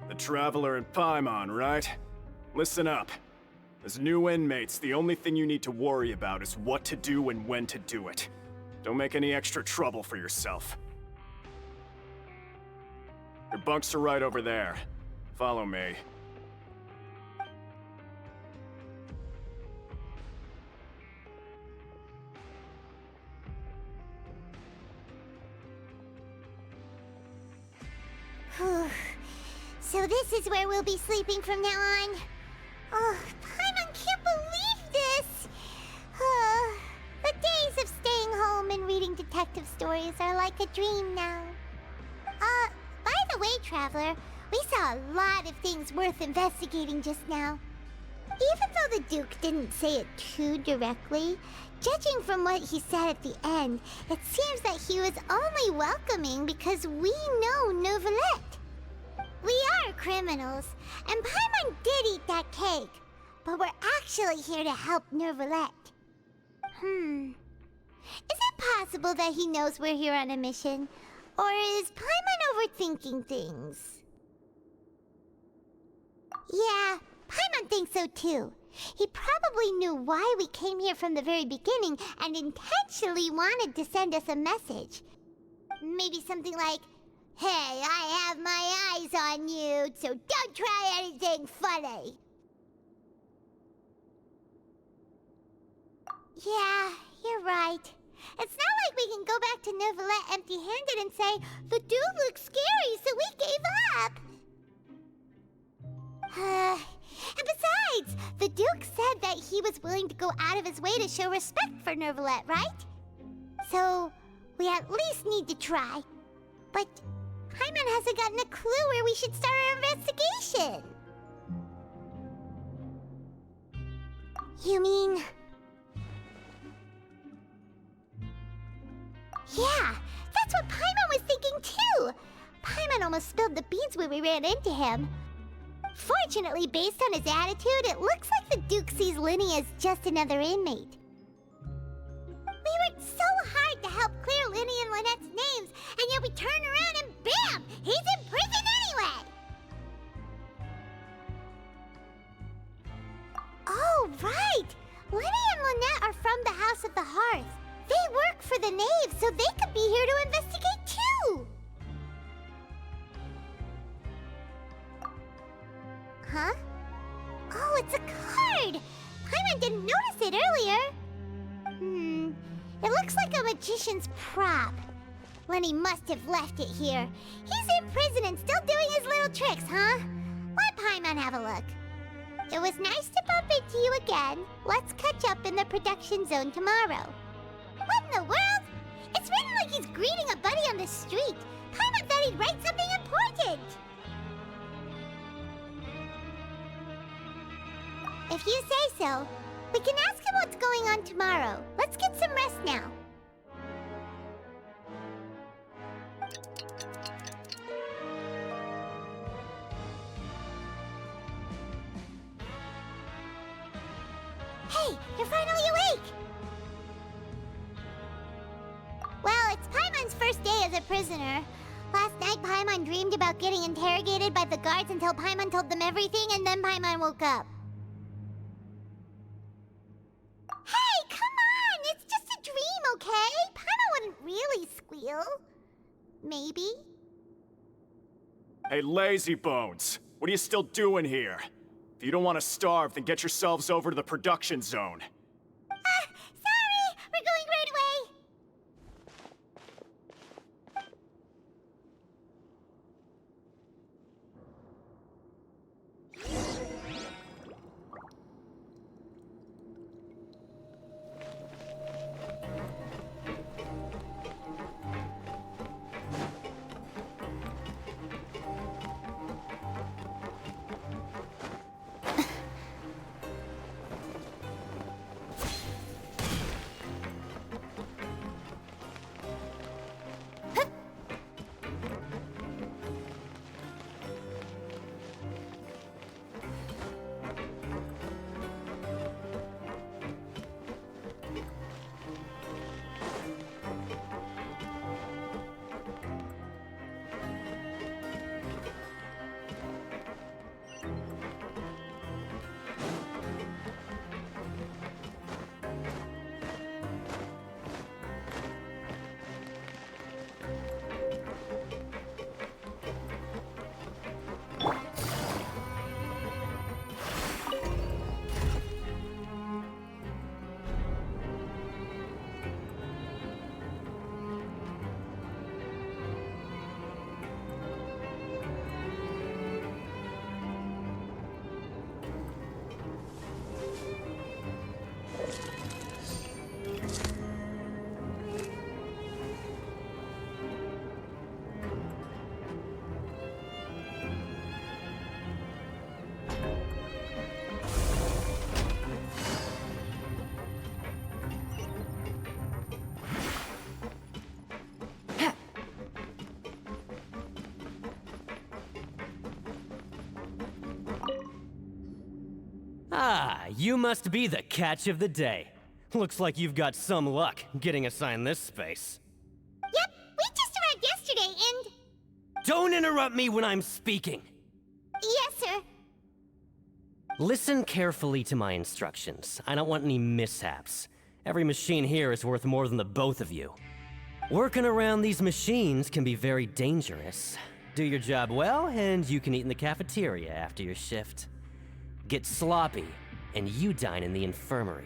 The Traveler and Paimon, right? Listen up. As new inmates, the only thing you need to worry about is what to do and when to do it. Don't make any extra trouble for yourself. Your bunks are right over there. Follow me. So this is where we'll be sleeping from now on. Oh, Paimon can't believe this! The days of staying home and reading detective stories are like a dream now. By the way, Traveler, we saw a lot of things worth investigating just now. Even though the Duke didn't say it too directly, judging from what he said at the end, it seems that he was only welcoming because we know Neuvillette. We are criminals, and Paimon did eat that cake, but we're actually here to help Neuvillette. Is it possible that he knows we're here on a mission? Or is Paimon overthinking things? Yeah, Paimon thinks so too. He probably knew why we came here from the very beginning and intentionally wanted to send us a message. Maybe something like, "Hey, I have my eyes on you, so don't try anything funny." Yeah, you're right. It's not like we can go back to Neuvillette empty-handed and say, "The dude looks scary, so we gave up." And besides, the Duke said that he was willing to go out of his way to show respect for Neuvillette, right? So, we at least need to try. But Paimon hasn't gotten a clue where we should start our investigation. You mean... Yeah, that's what Paimon was thinking too! Paimon almost spilled the beans when we ran into him. Fortunately, based on his attitude, it looks like the Duke sees Linny as just another inmate. We worked so hard to help clear Linny and Lynette's names, and yet we turn around and bam! He's in prison anyway! Oh, right! Linny and Lynette are from the House of the Hearth. They work for the Knave, so they could be here to investigate too! Huh? Oh, it's a card! Paimon didn't notice it earlier. It looks like a magician's prop. Lenny must have left it here. He's in prison and still doing his little tricks, huh? Let Paimon have a look. It was nice to bump into you again. Let's catch up in the production zone tomorrow. What in the world? It's written like he's greeting a buddy on the street. Paimon thought he'd write something important. If you say so, we can ask him what's going on tomorrow. Let's get some rest now. Hey, you're finally awake! Well, it's Paimon's first day as a prisoner. Last night, Paimon dreamed about getting interrogated by the guards until Paimon told them everything, and then Paimon woke up. Hey, come on! It's just a dream, okay? Paimon wouldn't really squeal. Maybe? Hey, lazy bones! What are you still doing here? If you don't want to starve, then get yourselves over to the production zone. Sorry! We're going right away! Ah, you must be the catch of the day. Looks like you've got some luck getting assigned this space. Yep, we just arrived yesterday and... Don't interrupt me when I'm speaking! Yes, sir. Listen carefully to my instructions. I don't want any mishaps. Every machine here is worth more than the both of you. Working around these machines can be very dangerous. Do your job well, and you can eat in the cafeteria after your shift. Get sloppy, and you dine in the infirmary.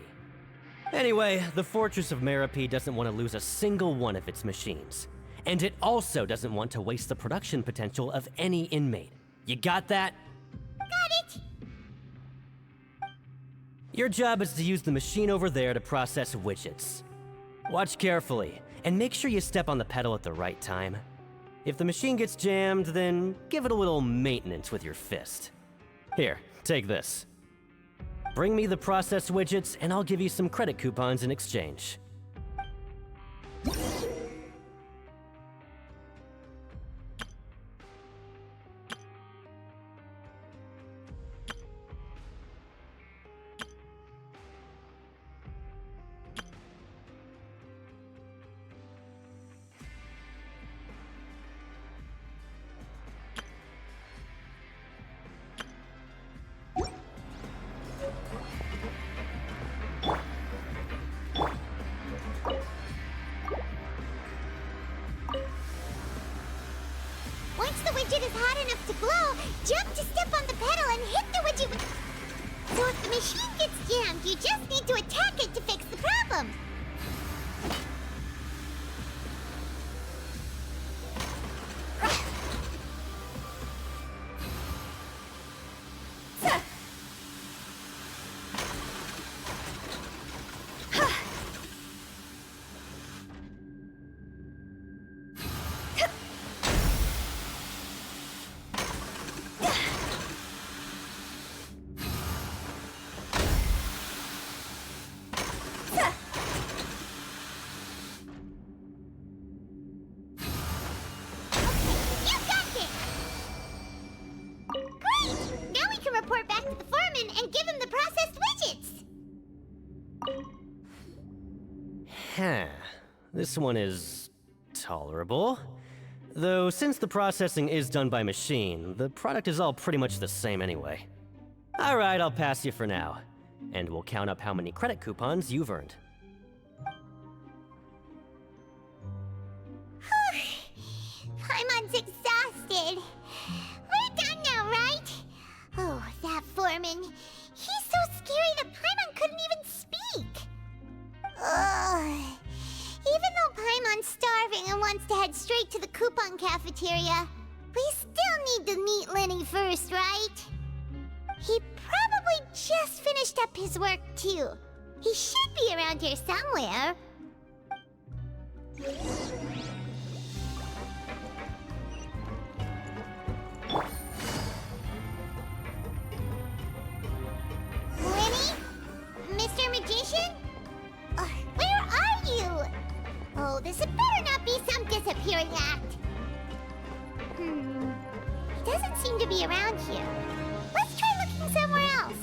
Anyway, the Fortress of Meropee doesn't want to lose a single one of its machines. And it also doesn't want to waste the production potential of any inmate. You got that? Got it. Your job is to use the machine over there to process widgets. Watch carefully, and make sure you step on the pedal at the right time. If the machine gets jammed, then give it a little maintenance with your fist. Here, take this. Bring me the processed widgets, and I'll give you some credit coupons in exchange. Once the widget is hot enough to glow, jump to step on the pedal and hit the widget with... So if the machine gets jammed, you just need to attack it to fix the problem. Report back to the foreman and give him the processed widgets! Huh. This one is tolerable. Though since the processing is done by machine, the product is all pretty much the same anyway. Alright, I'll pass you for now. And we'll count up how many credit coupons you've earned. Paimon's exhausted. We're done now, right? Oh, that foreman. He's so scary that Paimon couldn't even speak. Ugh. Even though Paimon's starving and wants to head straight to the coupon cafeteria, we still need to meet Lenny first, right? He probably just finished up his work, too. He should be around here somewhere. Lenny? Mr. Magician? Where are you? Oh, this had better not be some disappearing act. He doesn't seem to be around here. Let's try looking somewhere else.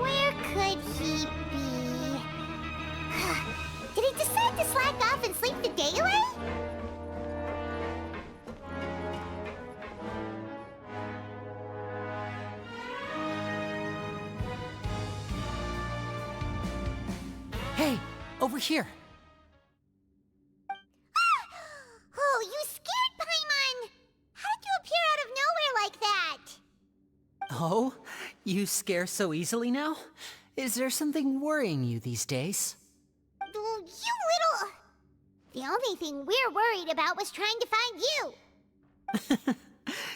Where could he be? Did he decide to slack off and sleep the day away? Hey, over here. Oh, you scared Paimon! How did you appear out of nowhere like that? Oh, you scare so easily now? Is there something worrying you these days? You little... The only thing we're worried about was trying to find you.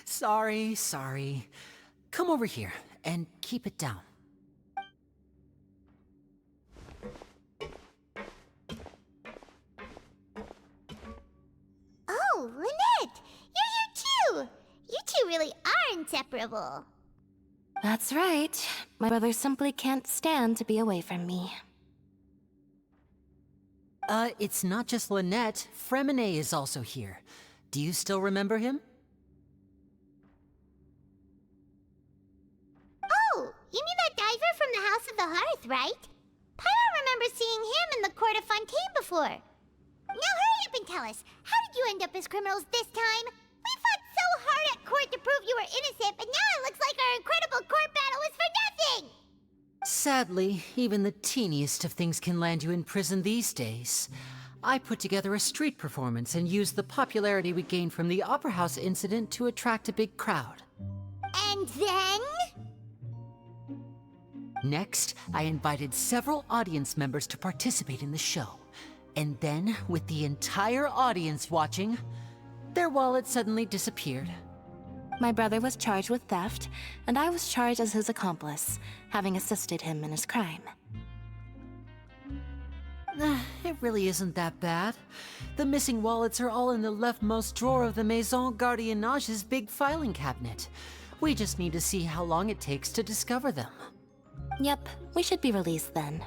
Sorry. Come over here and keep it down. really are inseparable. That's right. My brother simply can't stand to be away from me. It's not just Lynette. Fremine is also here. Do you still remember him? Oh, you mean that diver from the House of the Hearth, right? Paimon remembers seeing him in the Court of Fontaine before. Now hurry up and tell us, how did you end up as criminals this time? We fought so hard at court to prove you were innocent, but now it looks like our incredible court battle was for nothing! Sadly, even the teeniest of things can land you in prison these days. I put together a street performance and used the popularity we gained from the Opera House incident to attract a big crowd. And then? Next, I invited several audience members to participate in the show. And then, with the entire audience watching, their wallet suddenly disappeared. My brother was charged with theft, and I was charged as his accomplice, having assisted him in his crime. It really isn't that bad. The missing wallets are all in the leftmost drawer of the Maison Gardiennage's big filing cabinet. We just need to see how long it takes to discover them. Yep, we should be released then.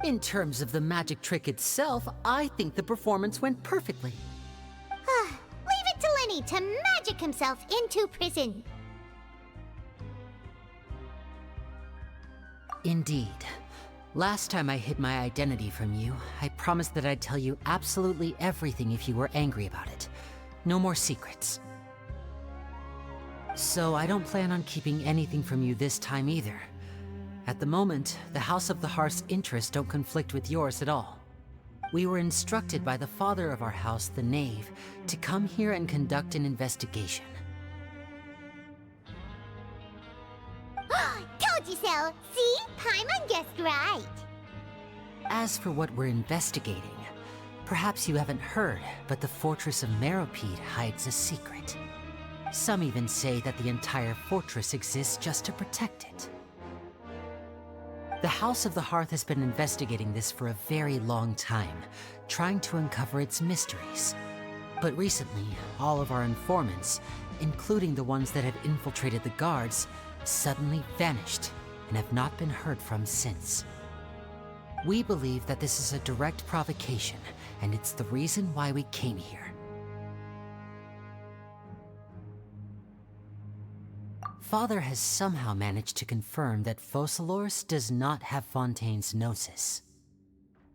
In terms of the magic trick itself, I think the performance went perfectly. Leave it to Lenny to magic himself into prison. Indeed. Last time I hid my identity from you, I promised that I'd tell you absolutely everything if you were angry about it. No more secrets. So I don't plan on keeping anything from you this time either. At the moment, the House of the Hearth's interests don't conflict with yours at all. We were instructed by the father of our house, the Knave, to come here and conduct an investigation. Told you so! See? Paimon guessed right. As for what we're investigating, perhaps you haven't heard, but the fortress of Meropide hides a secret. Some even say that the entire fortress exists just to protect it. The House of the Hearth has been investigating this for a very long time, trying to uncover its mysteries. But recently, all of our informants, including the ones that had infiltrated the guards, suddenly vanished and have not been heard from since. We believe that this is a direct provocation, and it's the reason why we came here. Father has somehow managed to confirm that Focalors does not have Fontaine's gnosis.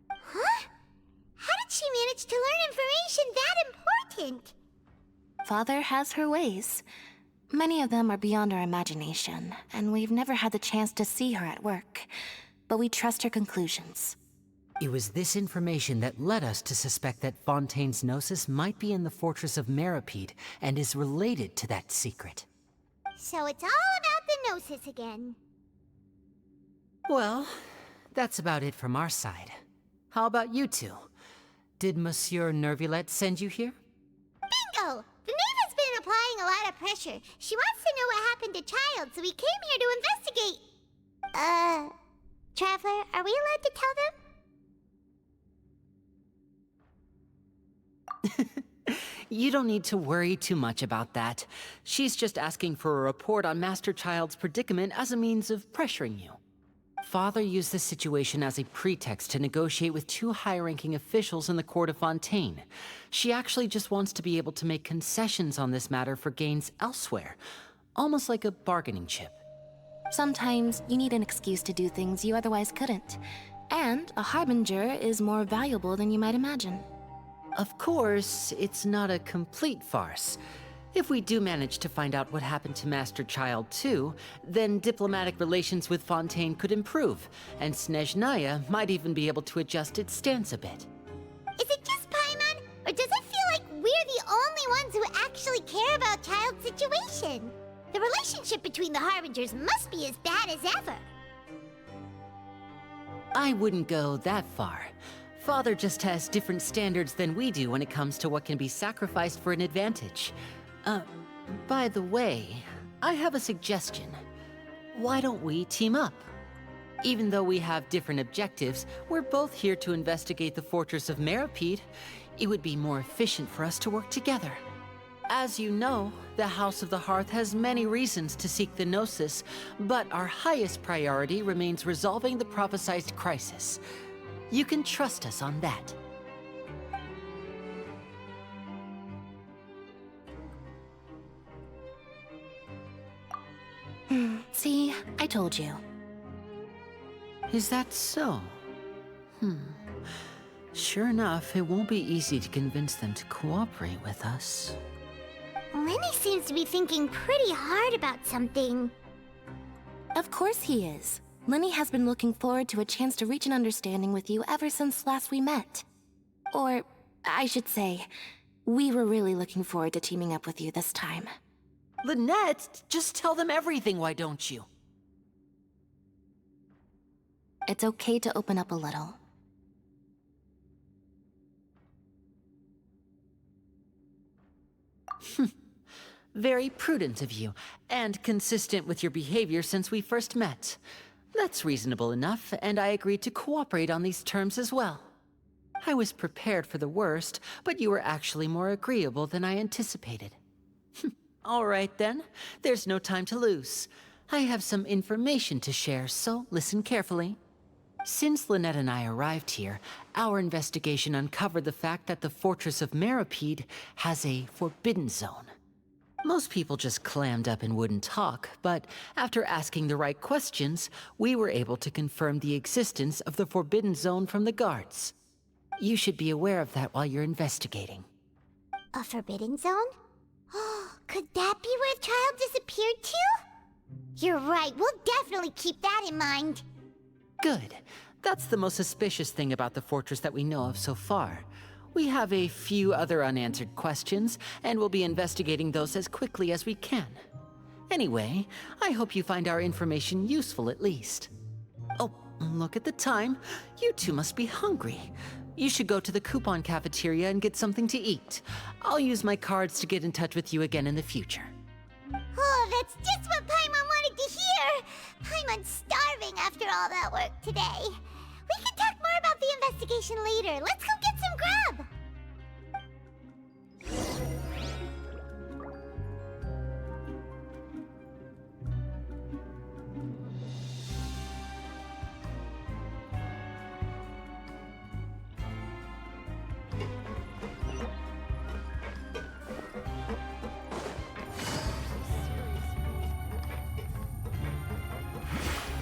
Huh? How did she manage to learn information that important? Father has her ways. Many of them are beyond our imagination, and we've never had the chance to see her at work. But we trust her conclusions. It was this information that led us to suspect that Fontaine's gnosis might be in the fortress of Meropide and is related to that secret. So it's all about the gnosis again. Well, that's about it from our side. How about you two? Did Monsieur Nervulette send you here? Bingo! The Knave has been applying a lot of pressure. She wants to know what happened to Child, so we came here to investigate. Traveler, are we allowed to tell them? You don't need to worry too much about that. She's just asking for a report on Master Child's predicament as a means of pressuring you. Father used this situation as a pretext to negotiate with two high-ranking officials in the court of Fontaine. She actually just wants to be able to make concessions on this matter for gains elsewhere, almost like a bargaining chip. Sometimes you need an excuse to do things you otherwise couldn't. And a harbinger is more valuable than you might imagine. Of course, it's not a complete farce. If we do manage to find out what happened to Master Child too, then diplomatic relations with Fontaine could improve, and Snezhnaya might even be able to adjust its stance a bit. Is it just Paimon, or does it feel like we're the only ones who actually care about Child's situation? The relationship between the Harbingers must be as bad as ever. I wouldn't go that far. Father just has different standards than we do when it comes to what can be sacrificed for an advantage. By the way, I have a suggestion. Why don't we team up? Even though we have different objectives, we're both here to investigate the fortress of Meropide. It would be more efficient for us to work together. As you know, the House of the Hearth has many reasons to seek the Gnosis, but our highest priority remains resolving the prophesized crisis. You can trust us on that. See, I told you. Is that so? Sure enough, it won't be easy to convince them to cooperate with us. Lenny seems to be thinking pretty hard about something. Of course he is. Lenny has been looking forward to a chance to reach an understanding with you ever since last we met. Or, I should say, we were really looking forward to teaming up with you this time. Lynette, just tell them everything, why don't you? It's okay to open up a little. Very prudent of you, and consistent with your behavior since we first met. That's reasonable enough, and I agreed to cooperate on these terms as well. I was prepared for the worst, but you were actually more agreeable than I anticipated. All right then, there's no time to lose. I have some information to share, so listen carefully. Since Lynette and I arrived here, our investigation uncovered the fact that the Fortress of Meropide has a forbidden zone. Most people just clammed up and wouldn't talk, but after asking the right questions, we were able to confirm the existence of the forbidden zone from the guards. You should be aware of that while you're investigating. A forbidden zone? Could that be where the child disappeared to? You're right, we'll definitely keep that in mind. Good. That's the most suspicious thing about the fortress that we know of so far. We have a few other unanswered questions, and we'll be investigating those as quickly as we can. Anyway, I hope you find our information useful at least. Oh, look at the time. You two must be hungry. You should go to the coupon cafeteria and get something to eat. I'll use my cards to get in touch with you again in the future. Oh, that's just what Paimon wanted to hear! Paimon's starving after all that work today. We can talk more about the investigation later. Let's go get some grub!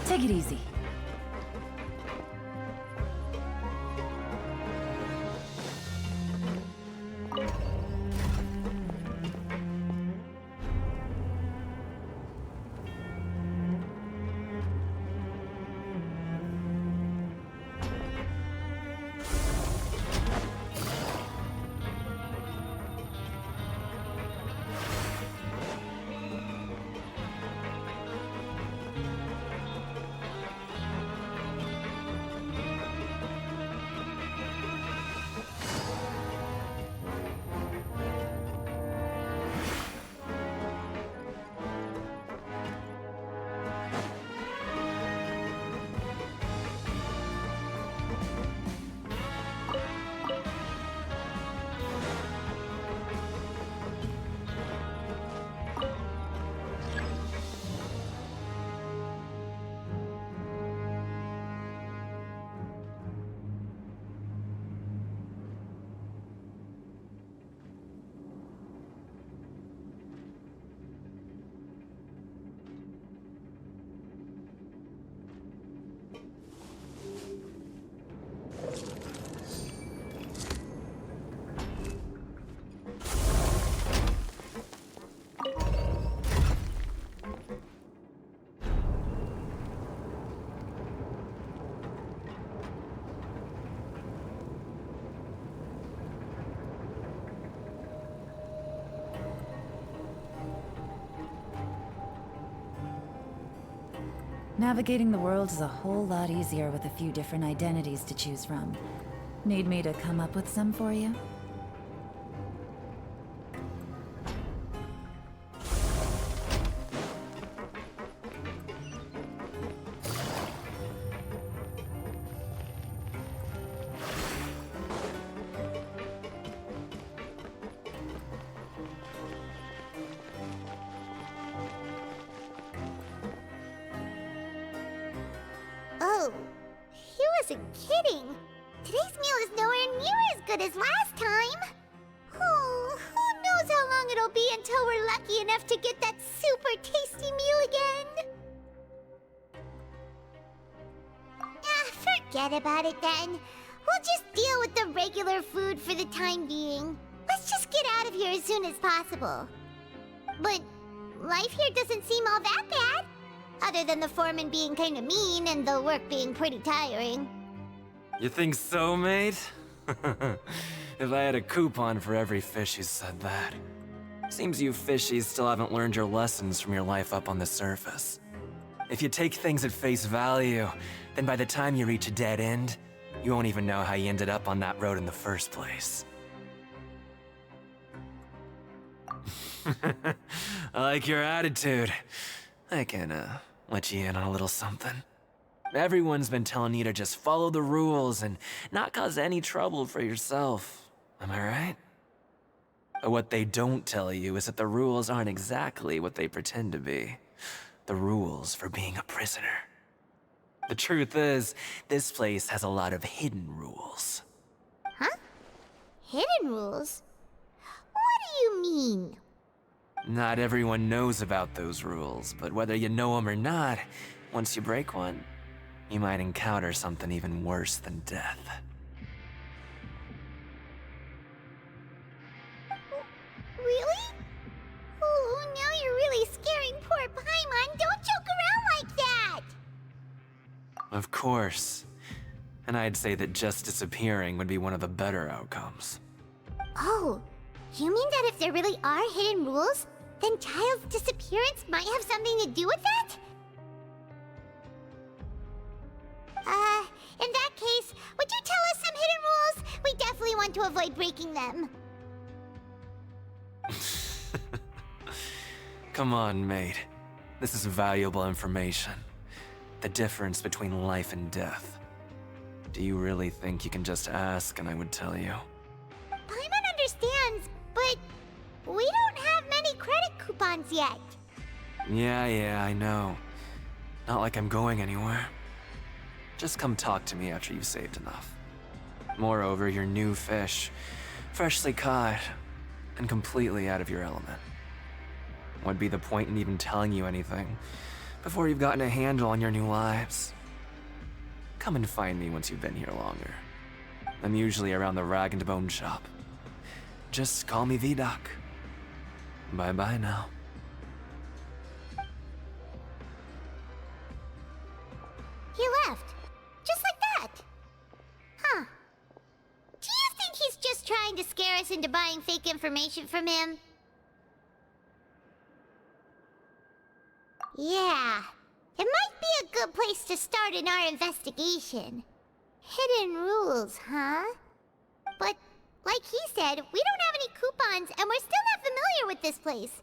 Take it easy. Navigating the world is a whole lot easier with a few different identities to choose from. Need me to come up with some for you? wasn't kidding. Today's meal is nowhere near as good as last time. Oh, who knows how long it'll be until we're lucky enough to get that super tasty meal again. Forget about it then. We'll just deal with the regular food for the time being. Let's just get out of here as soon as possible. But life here doesn't seem all that bad. Other than the foreman being kinda mean and the work being pretty tiring. You think so, mate? If I had a coupon for every fish who said that. Seems you fishies still haven't learned your lessons from your life up on the surface. If you take things at face value, then by the time you reach a dead end, you won't even know how you ended up on that road in the first place. I like your attitude. I can, let you in on a little something. Everyone's been telling you to just follow the rules and not cause any trouble for yourself. Am I right? But what they don't tell you is that the rules aren't exactly what they pretend to be. The rules for being a prisoner. The truth is, this place has a lot of hidden rules. Huh? Hidden rules? What do you mean? Not everyone knows about those rules, but whether you know them or not, once you break one, you might encounter something even worse than death. Really? Oh, now you're really scaring poor Paimon. Don't joke around like that! Of course. And I'd say that just disappearing would be one of the better outcomes. Oh, you mean that if there really are hidden rules, then Child's disappearance might have something to do with that? In that case, would you tell us some hidden rules? We definitely want to avoid breaking them. Come on, mate. This is valuable information. The difference between life and death. Do you really think you can just ask and I would tell you? Paimon understands, but we don't have many credit coupons yet. Yeah, I know. Not like I'm going anywhere. Just come talk to me after you've saved enough. Moreover, you're new fish, freshly caught, and completely out of your element. What'd be the point in even telling you anything before you've gotten a handle on your new lives? Come and find me once you've been here longer. I'm usually around the rag and bone shop. Just call me V-Doc. Bye-bye now. He left. Just like that. Huh. Do you think he's just trying to scare us into buying fake information from him? Yeah. It might be a good place to start in our investigation. Hidden rules, huh? But, like he said, we don't have any coupons and we're still not familiar with this place.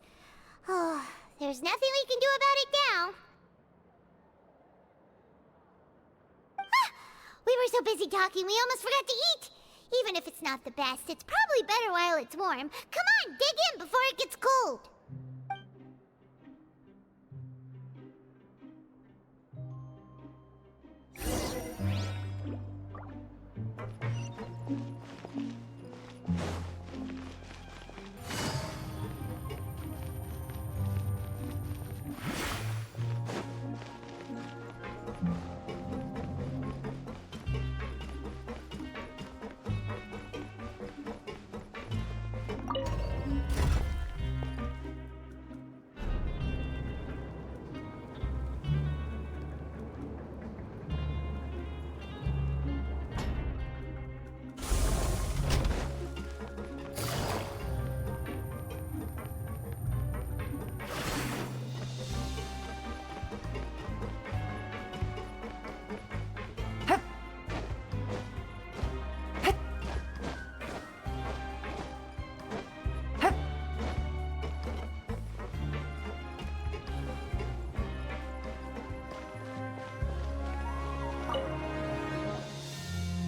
Oh, there's nothing we can do about it now. We were so busy talking, we almost forgot to eat! Even if it's not the best, it's probably better while it's warm. Come on, dig in before it gets cold!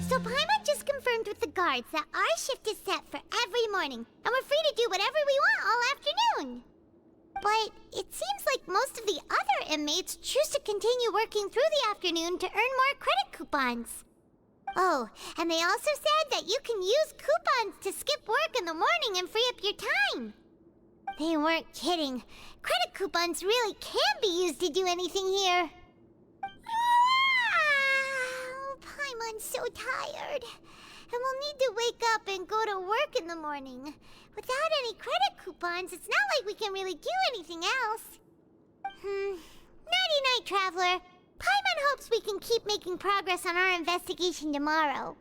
So Paimon just confirmed with the guards that our shift is set for every morning, and we're free to do whatever we want all afternoon. But it seems like most of the other inmates choose to continue working through the afternoon to earn more credit coupons. Oh, and they also said that you can use coupons to skip work in the morning and free up your time. They weren't kidding. Credit coupons really can be used to do anything here. Paimon's so tired. And we'll need to wake up and go to work in the morning. Without any credit coupons, it's not like we can really do anything else. Nighty-night, Traveler. Paimon hopes we can keep making progress on our investigation tomorrow.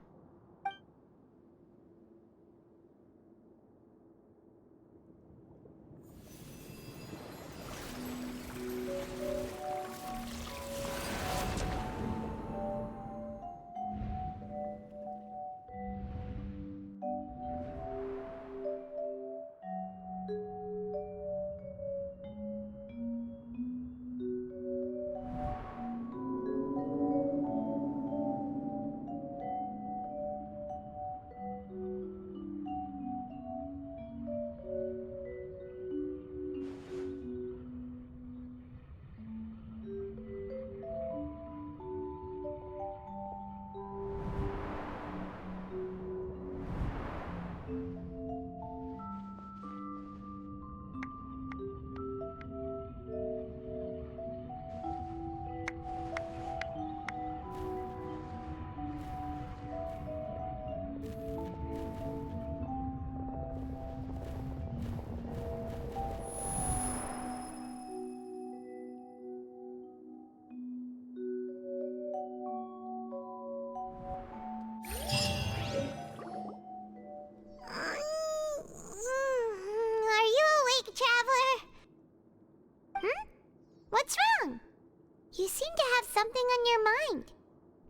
What's wrong? You seem to have something on your mind.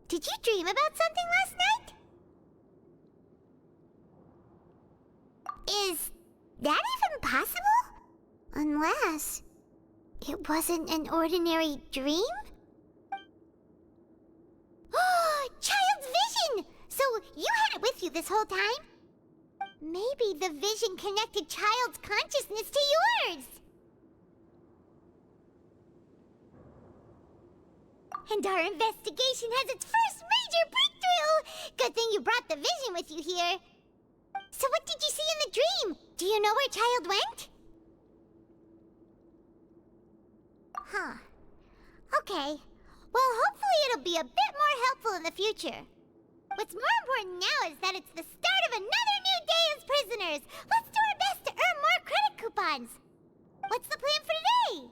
Did you dream about something last night? Is that even possible? Unless it wasn't an ordinary dream? Oh, Child's vision! So you had it with you this whole time? Maybe the vision connected Child's consciousness to yours. And our investigation has its first major breakthrough! Good thing you brought the vision with you here. So what did you see in the dream? Do you know where Child went? Huh. Okay. Well, hopefully it'll be a bit more helpful in the future. What's more important now is that it's the start of another new day as prisoners. Let's do our best to earn more credit coupons. What's the plan for today?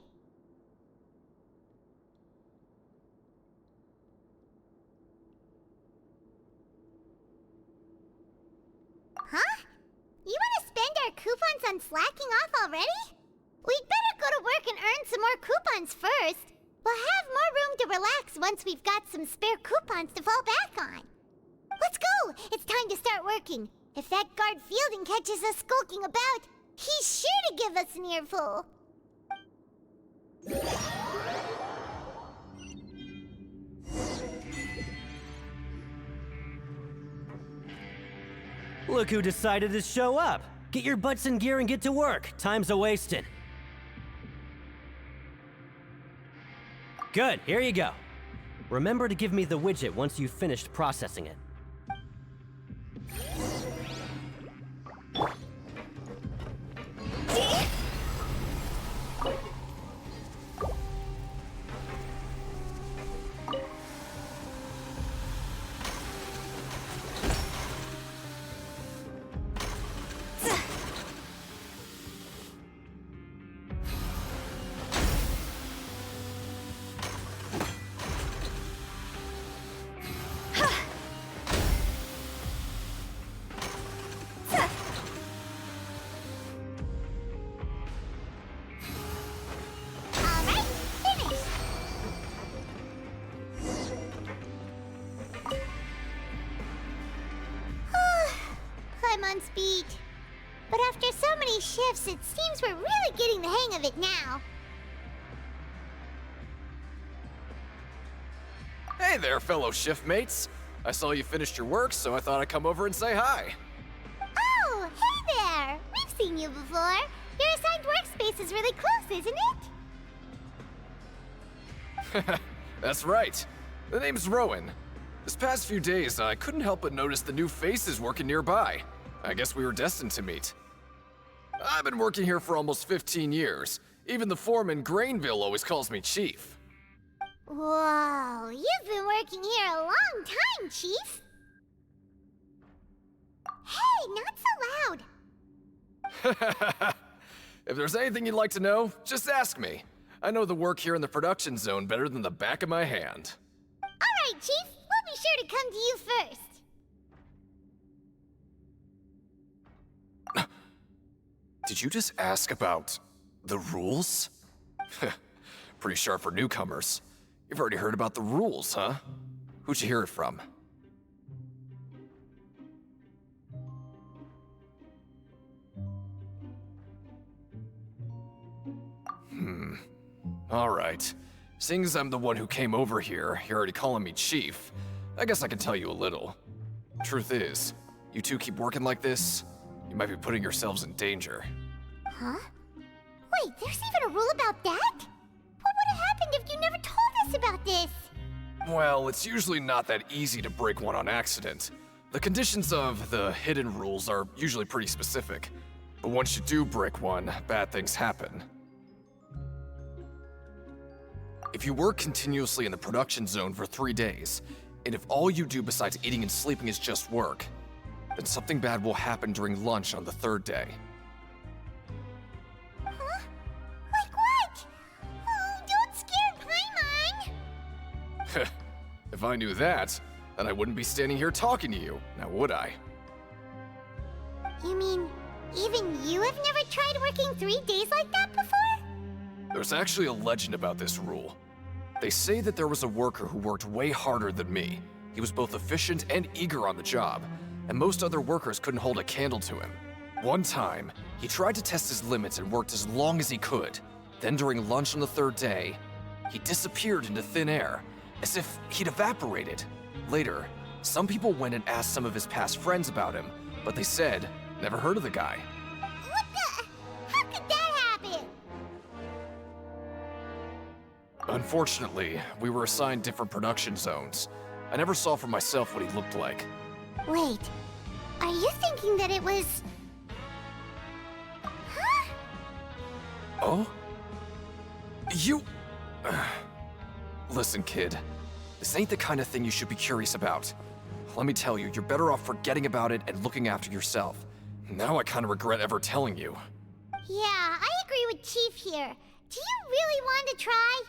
Huh? You want to spend our coupons on slacking off already? We'd better go to work and earn some more coupons first. We'll have more room to relax once we've got some spare coupons to fall back on. Let's go! It's time to start working. If that guard Fielding catches us skulking about, he's sure to give us an earful. Look who decided to show up. Get your butts in gear and get to work. Time's a-wasting. Good, here you go. Remember to give me the widget once you've finished processing it. I'm on speed. But after so many shifts, it seems we're really getting the hang of it now. Hey there, fellow shift mates. I saw you finished your work, so I thought I'd come over and say hi. Oh, hey there! We've seen you before. Your assigned workspace is really close, isn't it? That's right. The name's Rowan. This past few days, I couldn't help but notice the new faces working nearby. I guess we were destined to meet. I've been working here for almost 15 years. Even the foreman, Grainville, always calls me Chief. Whoa, you've been working here a long time, Chief. Hey, not so loud. If there's anything you'd like to know, just ask me. I know the work here in the production zone better than the back of my hand. All right, Chief. We'll be sure to come to you first. Did you just ask about the rules? Pretty sharp for newcomers. You've already heard about the rules, huh? Who'd you hear it from? Alright. Seeing as I'm the one who came over here, you're already calling me Chief. I guess I can tell you a little. Truth is, you two keep working like this, you might be putting yourselves in danger. Huh? Wait, there's even a rule about that? What would have happened if you never told us about this? Well, it's usually not that easy to break one on accident. The conditions of the hidden rules are usually pretty specific. But once you do break one, bad things happen. If you work continuously in the production zone for 3 days, and if all you do besides eating and sleeping is just work, then something bad will happen during lunch on the 3rd day. Huh? Like what? Oh, don't scare Paimon! If I knew that, then I wouldn't be standing here talking to you, now would I? You mean, even you have never tried working 3 days like that before? There's actually a legend about this rule. They say that there was a worker who worked way harder than me. He was both efficient and eager on the job, and most other workers couldn't hold a candle to him. One time, he tried to test his limits and worked as long as he could. Then during lunch on the 3rd day, he disappeared into thin air, as if he'd evaporated. Later, some people went and asked some of his past friends about him, but they said, never heard of the guy. What the? How could that happen? Unfortunately, we were assigned different production zones. I never saw for myself what he looked like. Wait, are you thinking that it was... Huh? Oh? You... Listen, kid. This ain't the kind of thing you should be curious about. Let me tell you, you're better off forgetting about it and looking after yourself. Now I kind of regret ever telling you. Yeah, I agree with Chief here. Do you really want to try?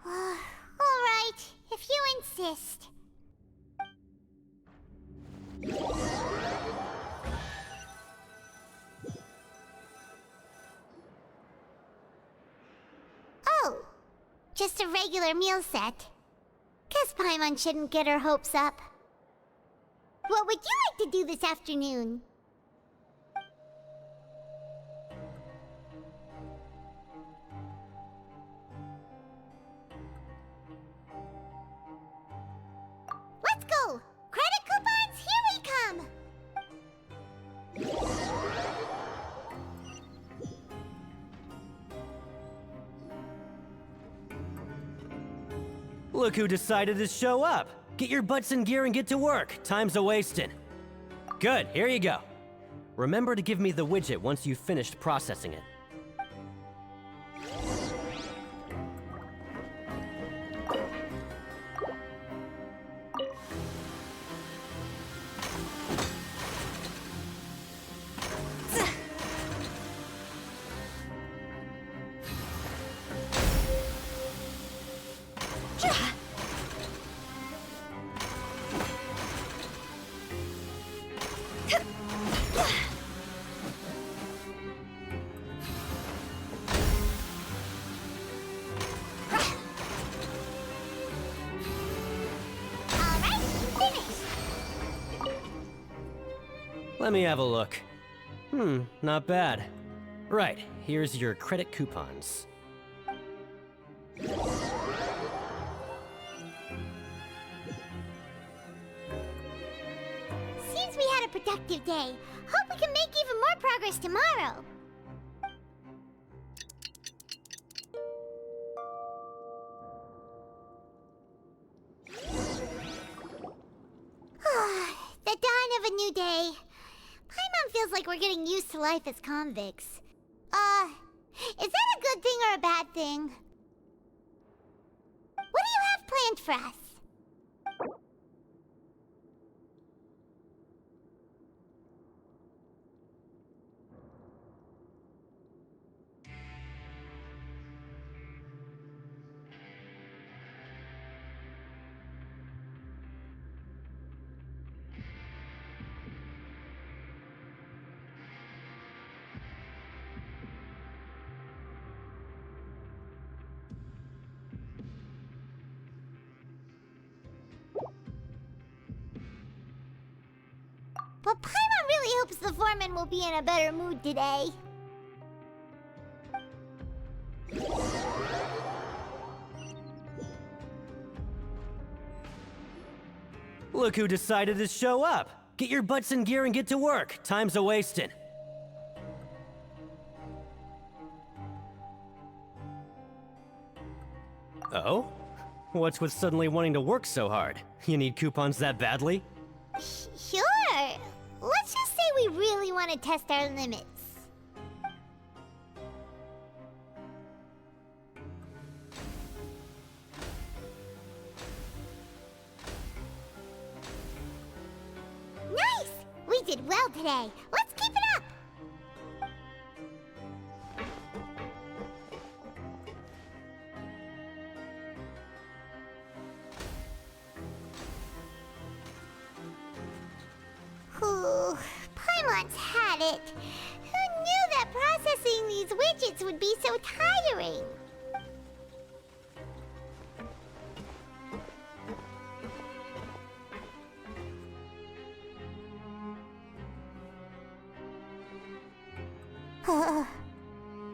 Alright, if you insist. Oh, just a regular meal set. Guess Paimon shouldn't get her hopes up. What would you like to do this afternoon? Let's go! Credit coupons, here we come! Look who decided to show up. Get your butts in gear and get to work. Time's a-wasting. Good, here you go. Remember to give me the widget once you've finished processing it. Let me have a look. Not bad. Right, here's your credit coupons. Seems we had a productive day. Hope we can make even more progress tomorrow. today. Paimon feels like we're getting used to life as convicts. Is that a good thing or a bad thing? What do you have planned for us? But Paimon really hopes the foreman will be in a better mood today. Look who decided to show up! Get your butts in gear and get to work. Time's a-wasting. Oh? What's with suddenly wanting to work so hard? You need coupons that badly? Sure. Let's just say we really want to test our limits. Nice! We did well today. Let's keep it up! Ooh, Paimon's had it. Who knew that processing these widgets would be so tiring?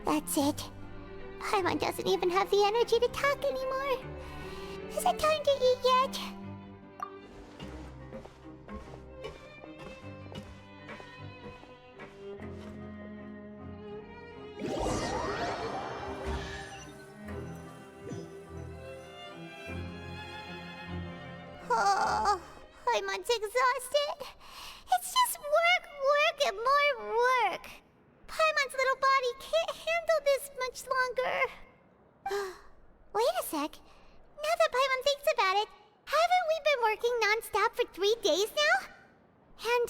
That's it. Paimon doesn't even have the energy to talk anymore. Is it time to eat yet? Oh, Paimon's exhausted. It's just work, work, and more work. Paimon's little body can't handle this much longer. Wait a sec. Now that Paimon thinks about it, haven't we been working non-stop for 3 days now? And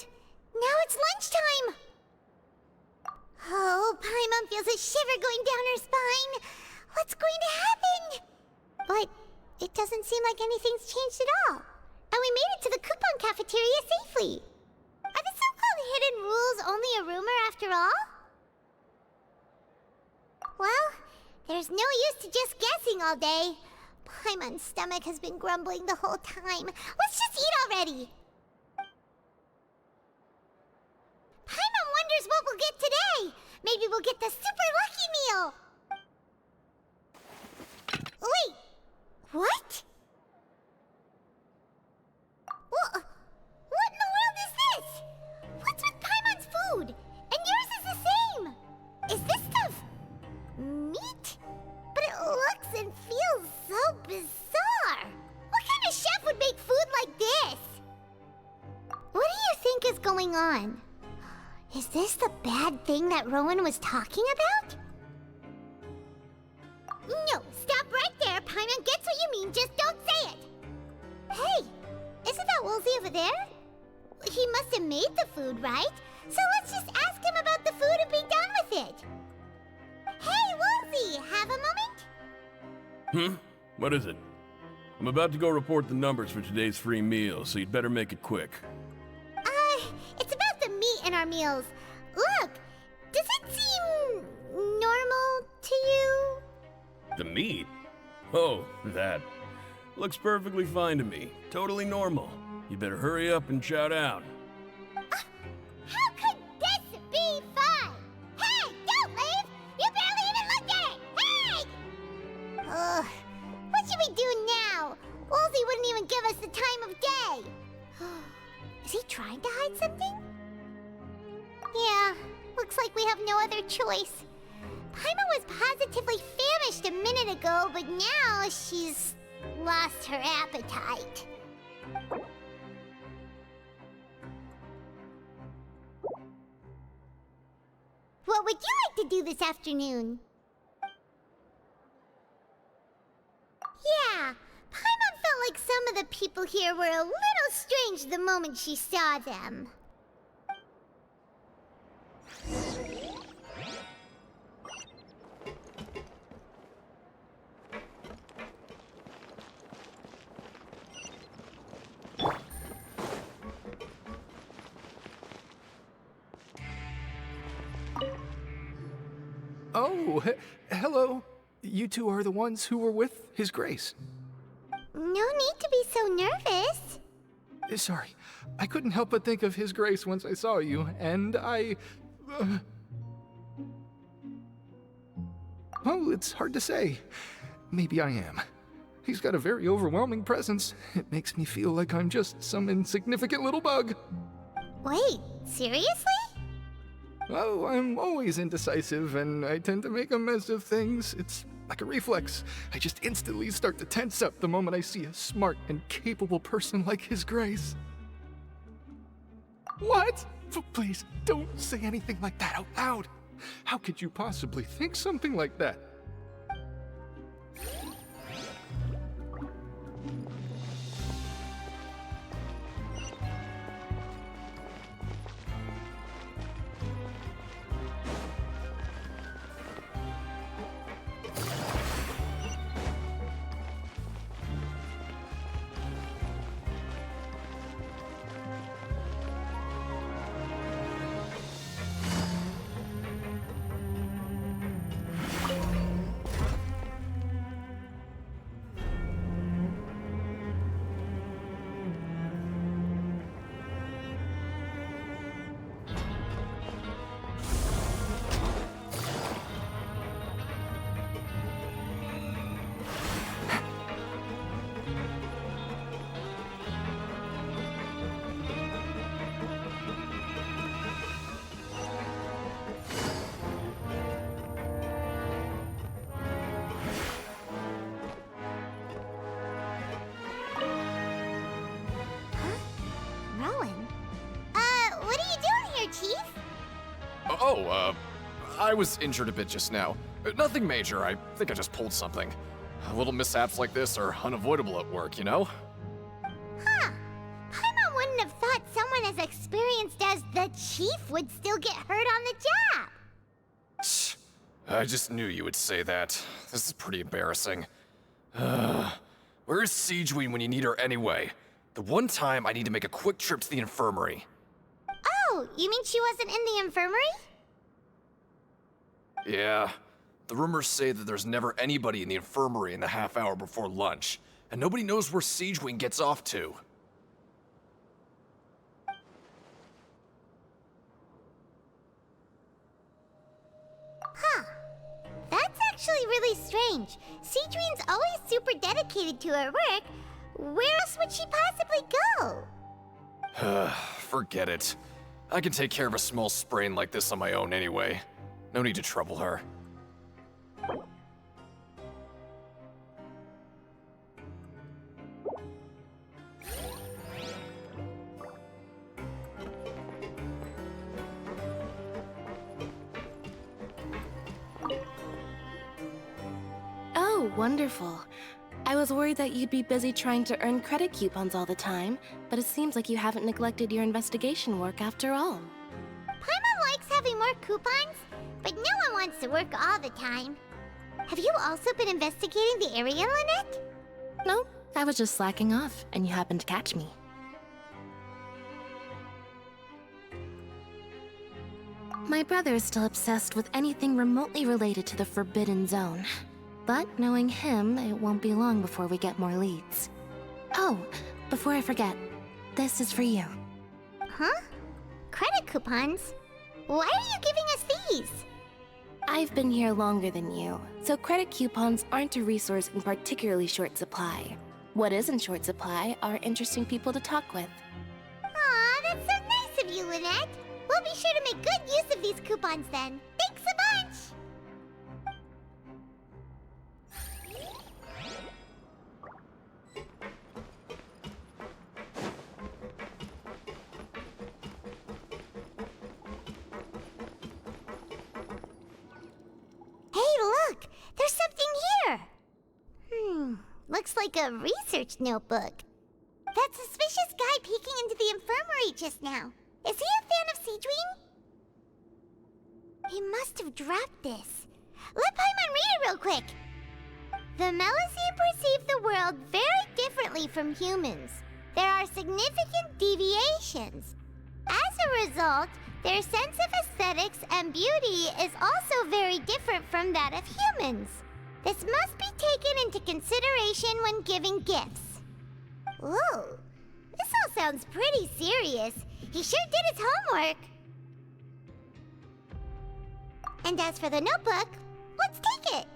now it's lunchtime. Oh, Paimon feels a shiver going down her spine. What's going to happen? But it doesn't seem like anything's changed at all. And we made it to the coupon cafeteria safely. Are the so-called hidden rules only a rumor after all? Well, there's no use to just guessing all day. Paimon's stomach has been grumbling the whole time. Let's just eat already. Paimon wonders what we'll get today. Maybe we'll get the super lucky meal. Wait, what? What in the world is this? What's with Paimon's food? And yours is the same. Is this stuff meat? But it looks and feels so bizarre. What kind of chef would make food like this? What do you think is going on? Is this the bad thing that Rowan was talking about? No, stop right there. Paimon gets what you mean, just don't say it. Hey, isn't that Woolsey over there? He must have made the food, right? So let's just ask him about the food and be done with it. Hey, Woolsey, have a moment? What is it? I'm about to go report the numbers for today's free meal, so you'd better make it quick. It's about the meat in our meals. Look, does it seem normal to you? The meat? Oh, that. Looks perfectly fine to me. Totally normal. You better hurry up and shout out. How could this be fun? Hey, don't leave! You barely even looked at it! Hey! Ugh, what should we do now? Woolsey wouldn't even give us the time of day. Is he trying to hide something? Yeah, looks like we have no other choice. Paimon was positively famished a minute ago, but now she's lost her appetite. do this afternoon? Yeah, Paimon felt like some of the people here were a little strange the moment she saw them. Oh, hello. You two are the ones who were with His Grace. No need to be so nervous. Sorry, I couldn't help but think of His Grace once I saw you, and Well, it's hard to say. Maybe I am. He's got a very overwhelming presence. It makes me feel like I'm just some insignificant little bug. Wait, seriously? Oh, I'm always indecisive, and I tend to make a mess of things. It's like a reflex. I just instantly start to tense up the moment I see a smart and capable person like His Grace. What? Please, don't say anything like that out loud. How could you possibly think something like that? Rowan? What are you doing here, Chief? I was injured a bit just now. Nothing major, I think I just pulled something. Little mishaps like this are unavoidable at work, you know? Huh. Paimon wouldn't have thought someone as experienced as the Chief would still get hurt on the job. I just knew you would say that. This is pretty embarrassing. Where's Siegeween when you need her anyway? The one time I need to make a quick trip to the infirmary. Oh, you mean she wasn't in the infirmary? Yeah. The rumors say that there's never anybody in the infirmary in the half hour before lunch, and nobody knows where Siegeween gets off to. Huh. That's actually really strange. Siegeween's always super dedicated to her work. Where else would she possibly go? Forget it. I can take care of a small sprain like this on my own anyway. No need to trouble her. Oh, wonderful. I was worried that you'd be busy trying to earn credit coupons all the time, but it seems like you haven't neglected your investigation work after all. Paimon likes having more coupons, but no one wants to work all the time. Have you also been investigating the area, Lynette? No, I was just slacking off, and you happened to catch me. My brother is still obsessed with anything remotely related to the Forbidden Zone. But knowing him, it won't be long before we get more leads. Oh, before I forget, this is for you. Huh? Credit coupons? Why are you giving us these? I've been here longer than you, so credit coupons aren't a resource in particularly short supply. What is in short supply are interesting people to talk with. Aw, that's so nice of you, Lynette. We'll be sure to make good use of these coupons then. Thanks a bunch! Look! There's something here! Looks like a research notebook. That suspicious guy peeking into the infirmary just now. Is he a fan of Seedwing? He must have dropped this. Let Paimon read it real quick. The Melusine perceive the world very differently from humans. There are significant deviations. As a result, their sense of aesthetics and beauty is also very different from that of humans. This must be taken into consideration when giving gifts. Ooh, this all sounds pretty serious. He sure did his homework. And as for the notebook, let's take it.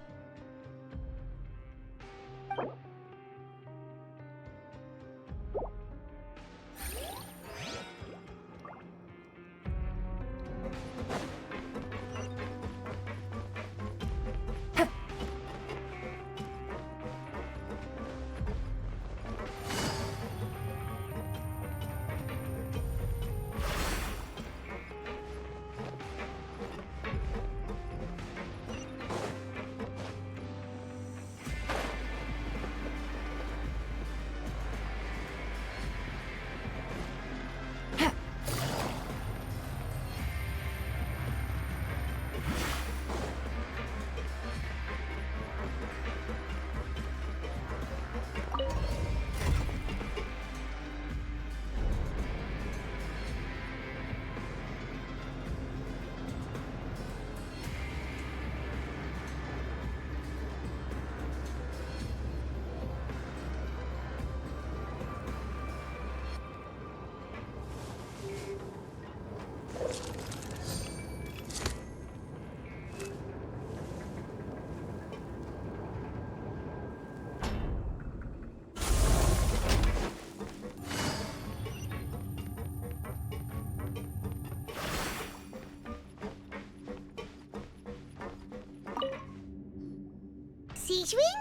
Seedwing?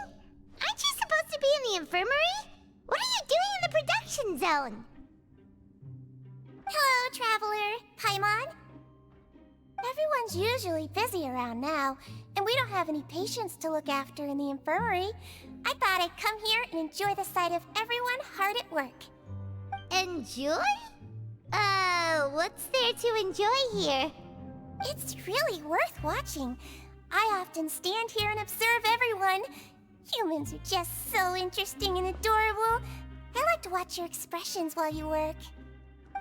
Aren't you supposed to be in the infirmary? What are you doing in the production zone? Hello, Traveler. Paimon? Everyone's usually busy around now, and we don't have any patients to look after in the infirmary. I thought I'd come here and enjoy the sight of everyone hard at work. Enjoy? What's there to enjoy here? It's really worth watching. I often stand here and observe everyone. Humans are just so interesting and adorable. I like to watch your expressions while you work.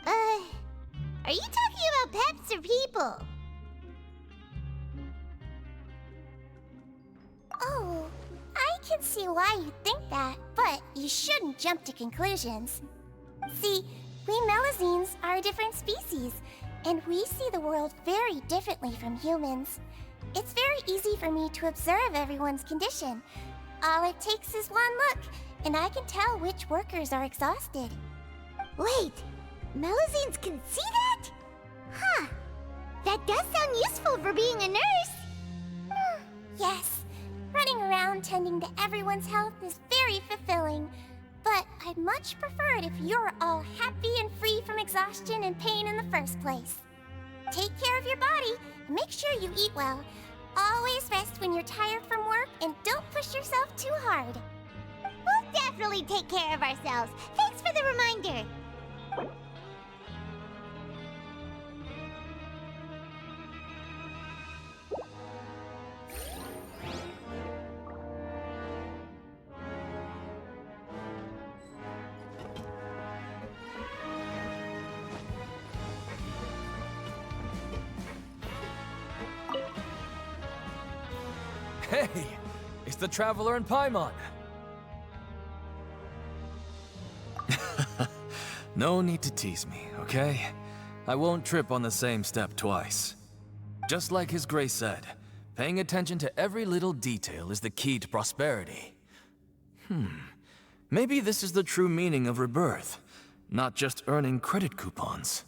Are you talking about pets or people? Oh, I can see why you think that, but you shouldn't jump to conclusions. See, we Melusines are a different species, and we see the world very differently from humans. It's very easy for me to observe everyone's condition. All it takes is one look, and I can tell which workers are exhausted. Wait, Melusines can see that? Huh. That does sound useful for being a nurse. Yes, running around tending to everyone's health is very fulfilling. But I'd much prefer it if you're all happy and free from exhaustion and pain in the first place. Take care of your body, and make sure you eat well. Always rest when you're tired from work, and don't push yourself too hard. We'll definitely take care of ourselves. Thanks for the reminder. Hey, it's the Traveler and Paimon. No need to tease me, okay? I won't trip on the same step twice. Just like His Grace said, paying attention to every little detail is the key to prosperity. Maybe this is the true meaning of rebirth, not just earning credit coupons.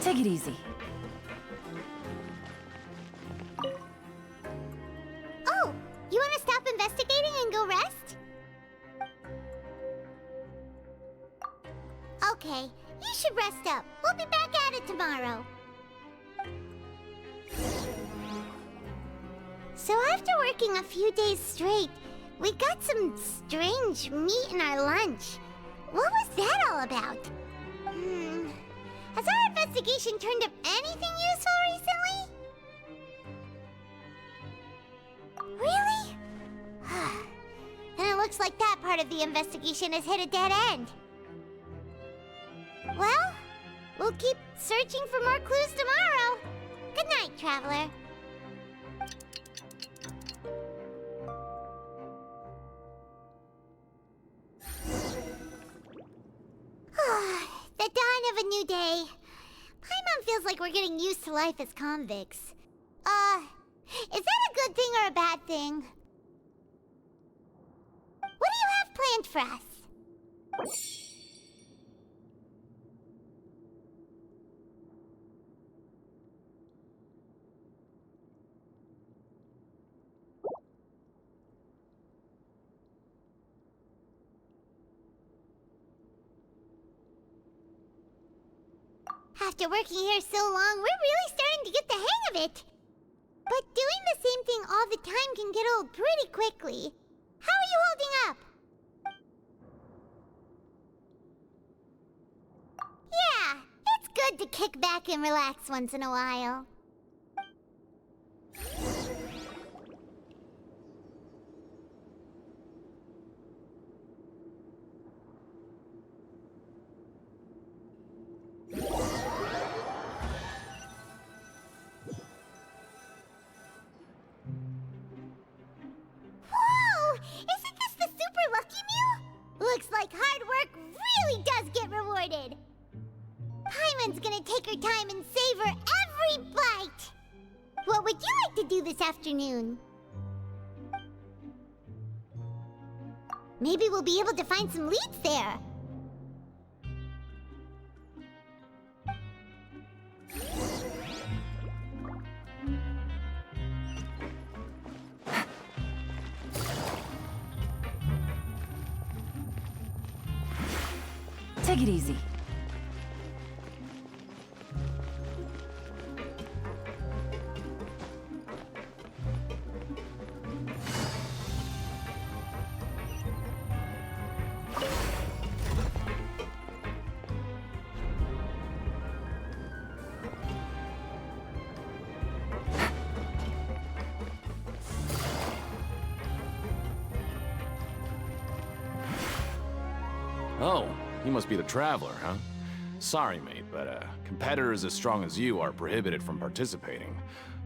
Take it easy. Oh, you want to stop investigating and go rest? Okay, you should rest up. We'll be back at it tomorrow. So after working a few days straight, we got some strange meat in our lunch. What was that all about? Has our investigation turned up anything useful recently? Really? Then it looks like that part of the investigation has hit a dead end. Well, we'll keep searching for more clues tomorrow. Good night, Traveler. The dawn of a new day. Paimon feels like we're getting used to life as convicts. Is that a good thing or a bad thing? What do you have planned for us? After working here so long, we're really starting to get the hang of it. But doing the same thing all the time can get old pretty quickly. How are you holding up? Yeah, it's good to kick back and relax once in a while. Isn't this the super lucky meal? Looks like hard work really does get rewarded. Paimon's gonna take her time and savor every bite. What would you like to do this afternoon? Maybe we'll be able to find some leads there. Take it easy. Oh, you must be the Traveler, huh? Sorry, mate, but competitors as strong as you are prohibited from participating.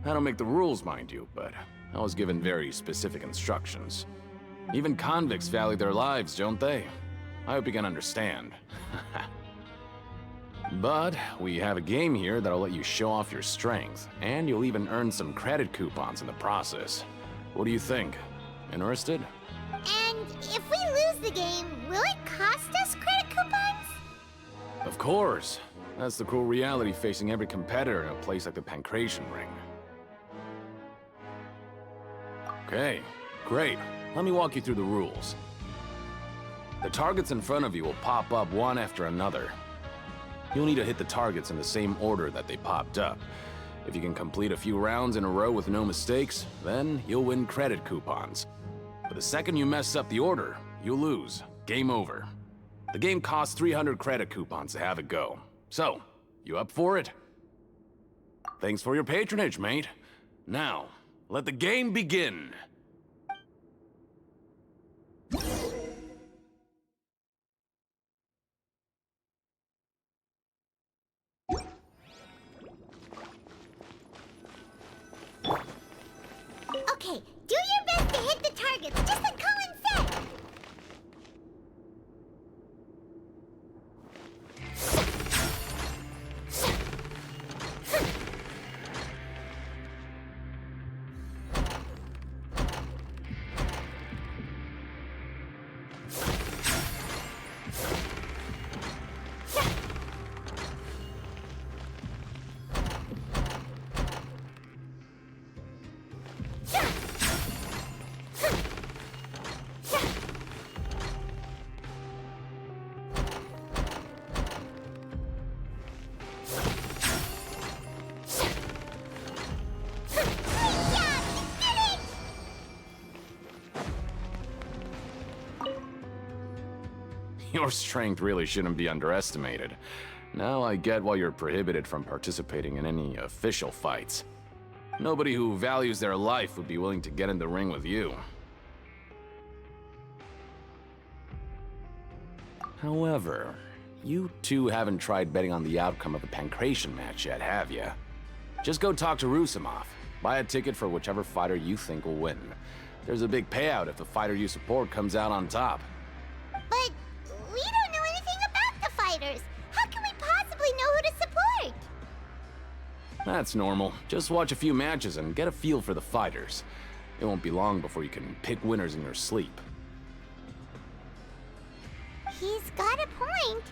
I don't make the rules, mind you, but I was given very specific instructions. Even convicts value their lives, don't they? I hope you can understand. But we have a game here that'll let you show off your strength, and you'll even earn some credit coupons in the process. What do you think? Interested? And if we lose the game, will it cost us credit coupons? Of course. That's the cruel reality facing every competitor in a place like the Pancration Ring. Okay, great. Let me walk you through the rules. The targets in front of you will pop up one after another. You'll need to hit the targets in the same order that they popped up. If you can complete a few rounds in a row with no mistakes, then you'll win credit coupons. But the second you mess up the order, you lose. Game over. The game costs 300 credit coupons to have it go. So, you up for it? Thanks for your patronage, mate. Now, let the game begin. Okay, do your best to hit the targets, just like Colin said! Your strength really shouldn't be underestimated. Now I get why you're prohibited from participating in any official fights. Nobody who values their life would be willing to get in the ring with you. However, you two haven't tried betting on the outcome of a Pancration match yet, have you? Just go talk to Rusimov. Buy a ticket for whichever fighter you think will win. There's a big payout if the fighter you support comes out on top. But we don't know anything about the fighters. How can we possibly know who to support? That's normal. Just watch a few matches and get a feel for the fighters. It won't be long before you can pick winners in your sleep. He's got a point.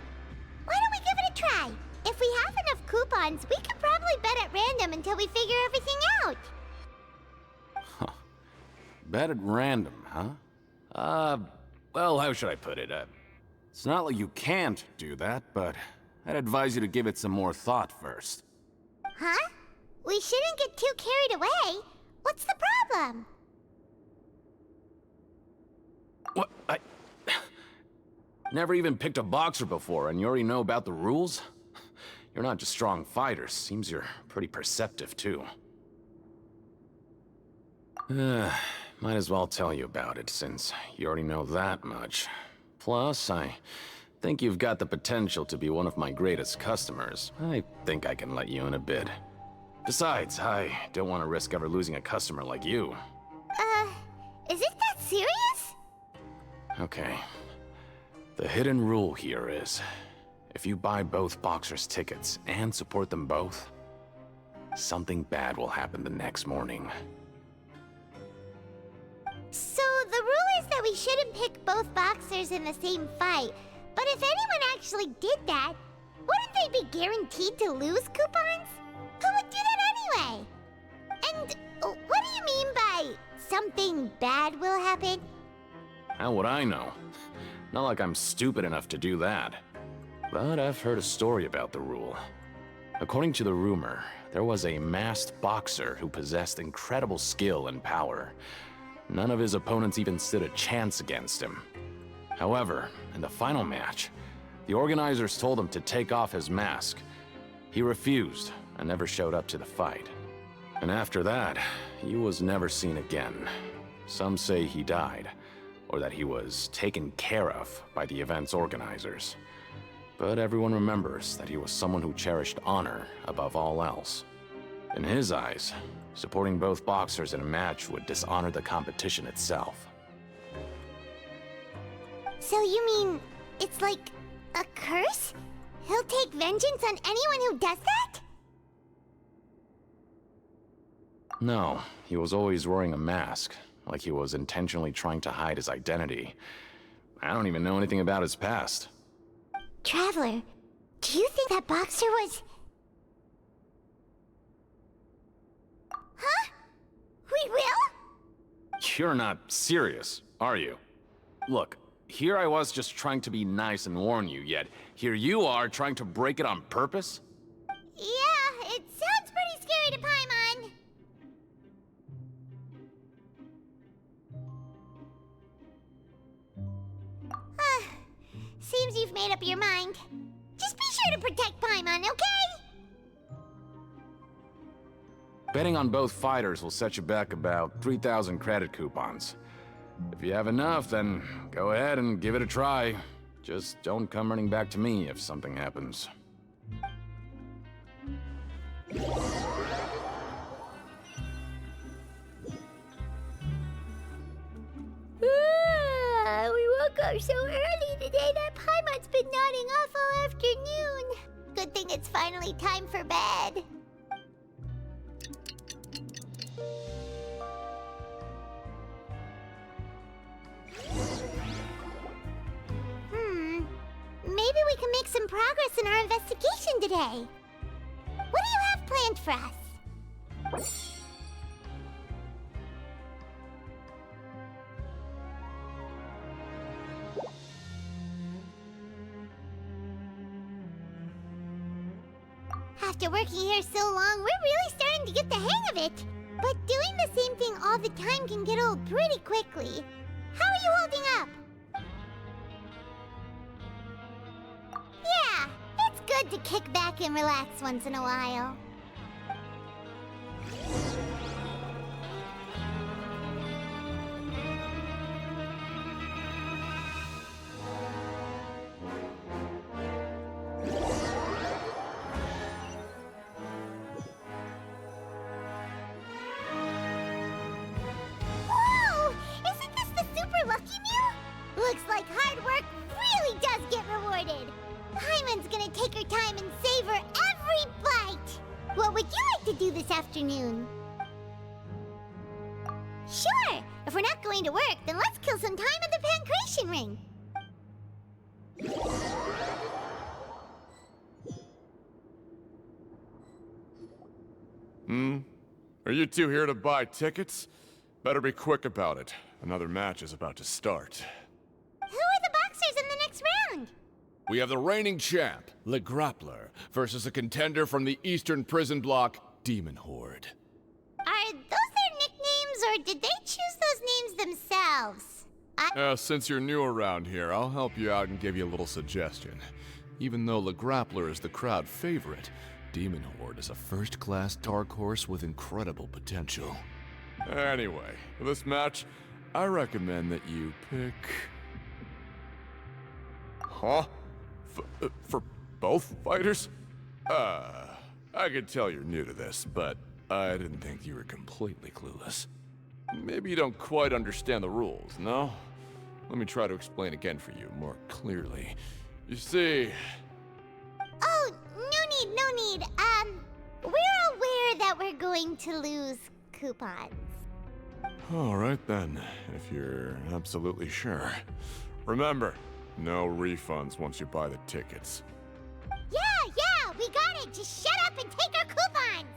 Why don't we give it a try? If we have enough coupons, we could probably bet at random until we figure everything out. Huh. Bet at random, huh? Well, how should I put it? It's not like you can't do that, but I'd advise you to give it some more thought first. Huh? We shouldn't get too carried away. What's the problem? What? Never even picked a boxer before, and you already know about the rules? You're not just strong fighters. Seems you're pretty perceptive, too. Might as well tell you about it, since you already know that much. Plus, I think you've got the potential to be one of my greatest customers. I think I can let you in a bit. Besides, I don't want to risk ever losing a customer like you. Is it that serious? Okay. The hidden rule here is, if you buy both boxers' tickets and support them both, something bad will happen the next morning. So the rule is that we shouldn't pick both boxers in the same fight, but if anyone actually did that, wouldn't they be guaranteed to lose coupons? Who would do that anyway? And what do you mean by something bad will happen? How would I know? Not like I'm stupid enough to do that. But I've heard a story about the rule. According to the rumor, there was a masked boxer who possessed incredible skill and power. None of his opponents even stood a chance against him. However, in the final match, the organizers told him to take off his mask. He refused and never showed up to the fight. And after that, he was never seen again. Some say he died, or that he was taken care of by the event's organizers. But everyone remembers that he was someone who cherished honor above all else. In his eyes, supporting both boxers in a match would dishonor the competition itself. So you mean it's like a curse? He'll take vengeance on anyone who does that? No, he was always wearing a mask, like he was intentionally trying to hide his identity. I don't even know anything about his past. Traveler, do you think that boxer was... Huh? We will? You're not serious, are you? Look, here I was just trying to be nice and warn you, yet here you are trying to break it on purpose? Yeah, it sounds pretty scary to Paimon. Seems you've made up your mind. Just be sure to protect Paimon, okay? Betting on both fighters will set you back about 3,000 credit coupons. If you have enough, then go ahead and give it a try. Just don't come running back to me if something happens. We woke up so early today that Paimon's been nodding off all afternoon. Good thing it's finally time for bed. Maybe we can make some progress in our investigation today. What do you have planned for us? After working here so long, we're really starting to get the hang of it. But doing the same thing all the time can get old pretty quickly. How are you holding up? Yeah, it's good to kick back and relax once in a while. Whoa! Isn't this the super lucky meal? Looks like hard work really does get rewarded. Paimon's gonna take her time and savor every bite. What would you like to do this afternoon? Sure! If we're not going to work, then let's kill some time at the Pancration Ring. Are you two here to buy tickets? Better be quick about it. Another match is about to start. Who are the boxers in the next round? We have the reigning champ, Le Grappler, versus a contender from the Eastern Prison Block, Demon Horde. Are those their nicknames, or did they choose those names themselves? Since you're new around here, I'll help you out and give you a little suggestion. Even though Le Grappler is the crowd favorite, Demon Horde is a first-class dark horse with incredible potential. Anyway, for this match, I recommend that you pick... Huh? For both fighters? I could tell you're new to this, but I didn't think you were completely clueless. Maybe you don't quite understand the rules, no? Let me try to explain again for you more clearly. You see... Oh, no need. We're aware that we're going to lose coupons. Alright then, if you're absolutely sure. Remember, no refunds once you buy the tickets. Yeah, we got it! Just shut up and take our coupons!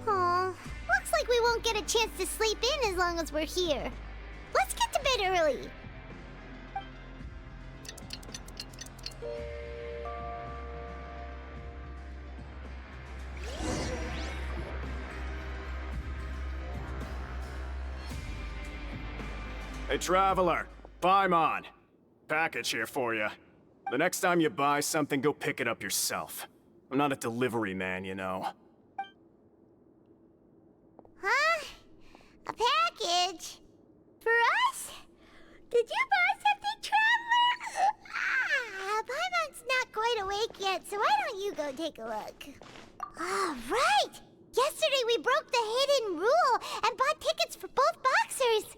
Aw, looks like we won't get a chance to sleep in as long as we're here. Let's get to bed early. Hey, Traveler. Paimon. Package here for you. The next time you buy something, go pick it up yourself. I'm not a delivery man, you know. Huh? A package? For us? Did you buy something, Traveler? Paimon's not quite awake yet, so why don't you go take a look? Right! Yesterday we broke the hidden rule and bought tickets for both boxers.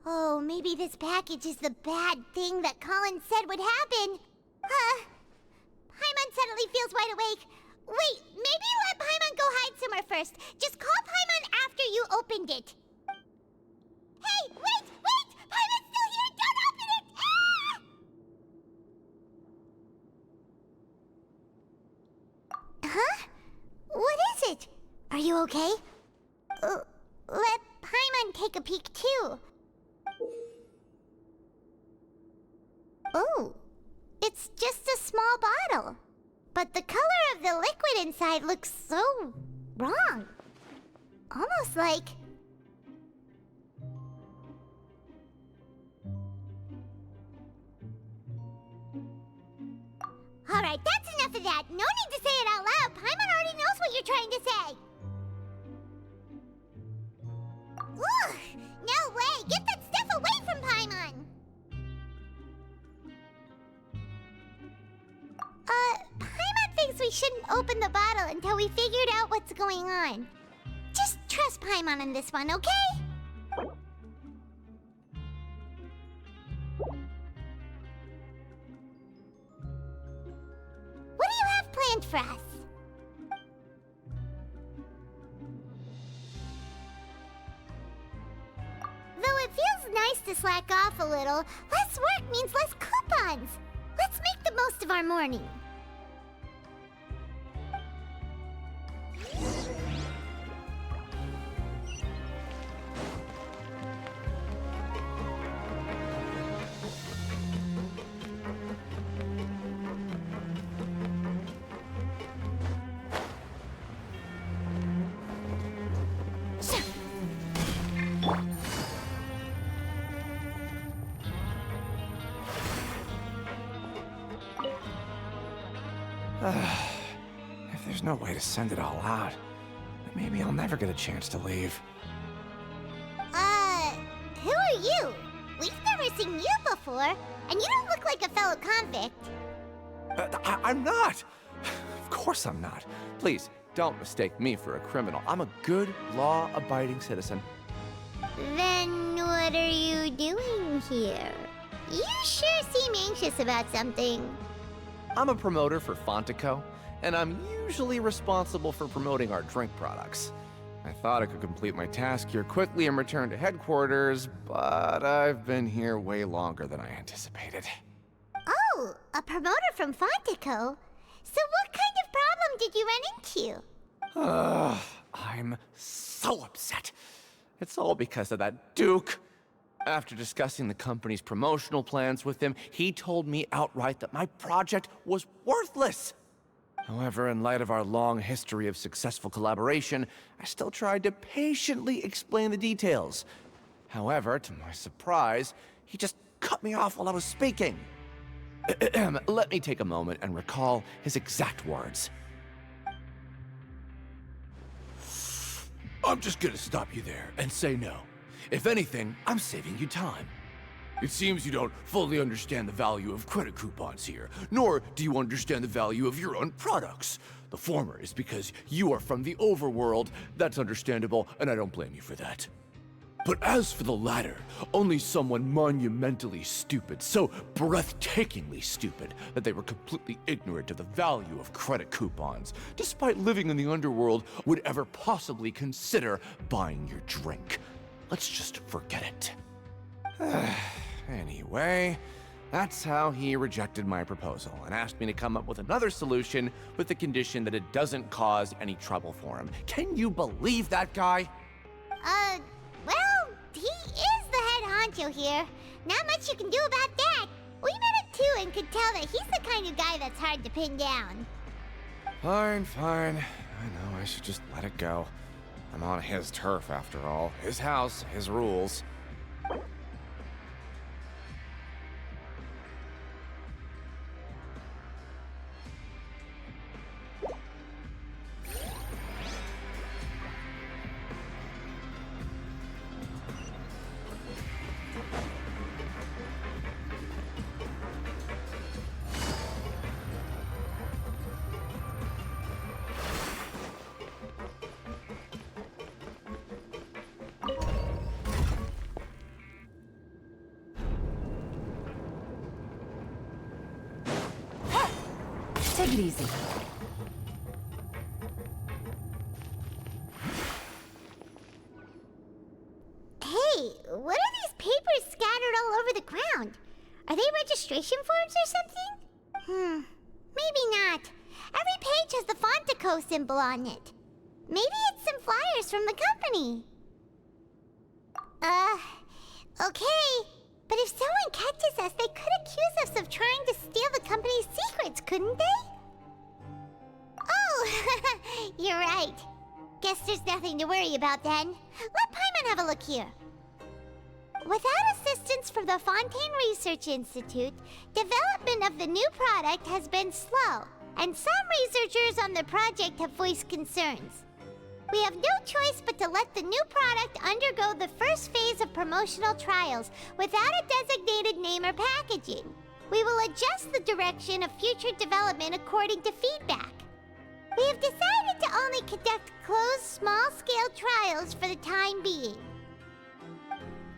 Oh, maybe this package is the bad thing that Colin said would happen. Paimon suddenly feels wide awake. Wait, maybe let Paimon go hide somewhere first. Just call Paimon after you opened it. Hey, wait! Paimon's still here! Don't open it! Ah! Huh? What is it? Are you okay? Let Paimon take a peek too. Oh, it's just a small bottle. But the color of the liquid inside looks so wrong. Almost like... Alright, that's enough of that. No need to say it out loud. Paimon already knows what you're trying to say. Ugh! No way! Get that stuff away from Paimon! Paimon thinks we shouldn't open the bottle until we figured out what's going on. Just trust Paimon on this one, okay? What do you have planned for us? Though it feels nice to slack off a little, less work means less coupons. Let's make the most of our morning. there's no way to send it all out. Maybe I'll never get a chance to leave. Who are you? We've never seen you before, and you don't look like a fellow convict. I'm not! Of course I'm not. Please, don't mistake me for a criminal. I'm a good, law-abiding citizen. Then what are you doing here? You sure seem anxious about something. I'm a promoter for Fontico, and I'm usually responsible for promoting our drink products. I thought I could complete my task here quickly and return to headquarters, but I've been here way longer than I anticipated. Oh, a promoter from Fontico? So what kind of problem did you run into? I'm so upset. It's all because of that Duke. After discussing the company's promotional plans with him, he told me outright that my project was worthless. However, in light of our long history of successful collaboration, I still tried to patiently explain the details. However, to my surprise, he just cut me off while I was speaking. Let me take a moment and recall his exact words. I'm just gonna stop you there and say no. If anything, I'm saving you time. It seems you don't fully understand the value of credit coupons here, nor do you understand the value of your own products. The former is because you are from the overworld. That's understandable, and I don't blame you for that. But as for the latter, only someone monumentally stupid, so breathtakingly stupid that they were completely ignorant of the value of credit coupons, despite living in the underworld, would ever possibly consider buying your drink. Let's just forget it. Anyway, that's how he rejected my proposal and asked me to come up with another solution with the condition that it doesn't cause any trouble for him. Can you believe that guy? Well, he is the head honcho here. Not much you can do about that. We met him too and could tell that he's the kind of guy that's hard to pin down. Fine. I know I should just let it go. I'm on his turf after all. His house, his rules. Take it easy. Hey, what are these papers scattered all over the ground? Are they registration forms or something? Maybe not. Every page has the Fontico symbol on it. Maybe it's some flyers from the company. Okay. But if someone catches us, they could accuse us of trying to steal the company's secrets, couldn't they? Oh, you're right. Guess there's nothing to worry about then. Let Paimon have a look here. Without assistance from the Fontaine Research Institute, development of the new product has been slow, and some researchers on the project have voiced concerns. We have no choice but to let the new product undergo the first phase of promotional trials without a designated name or packaging. We will adjust the direction of future development according to feedback. We have decided to only conduct closed, small-scale trials for the time being.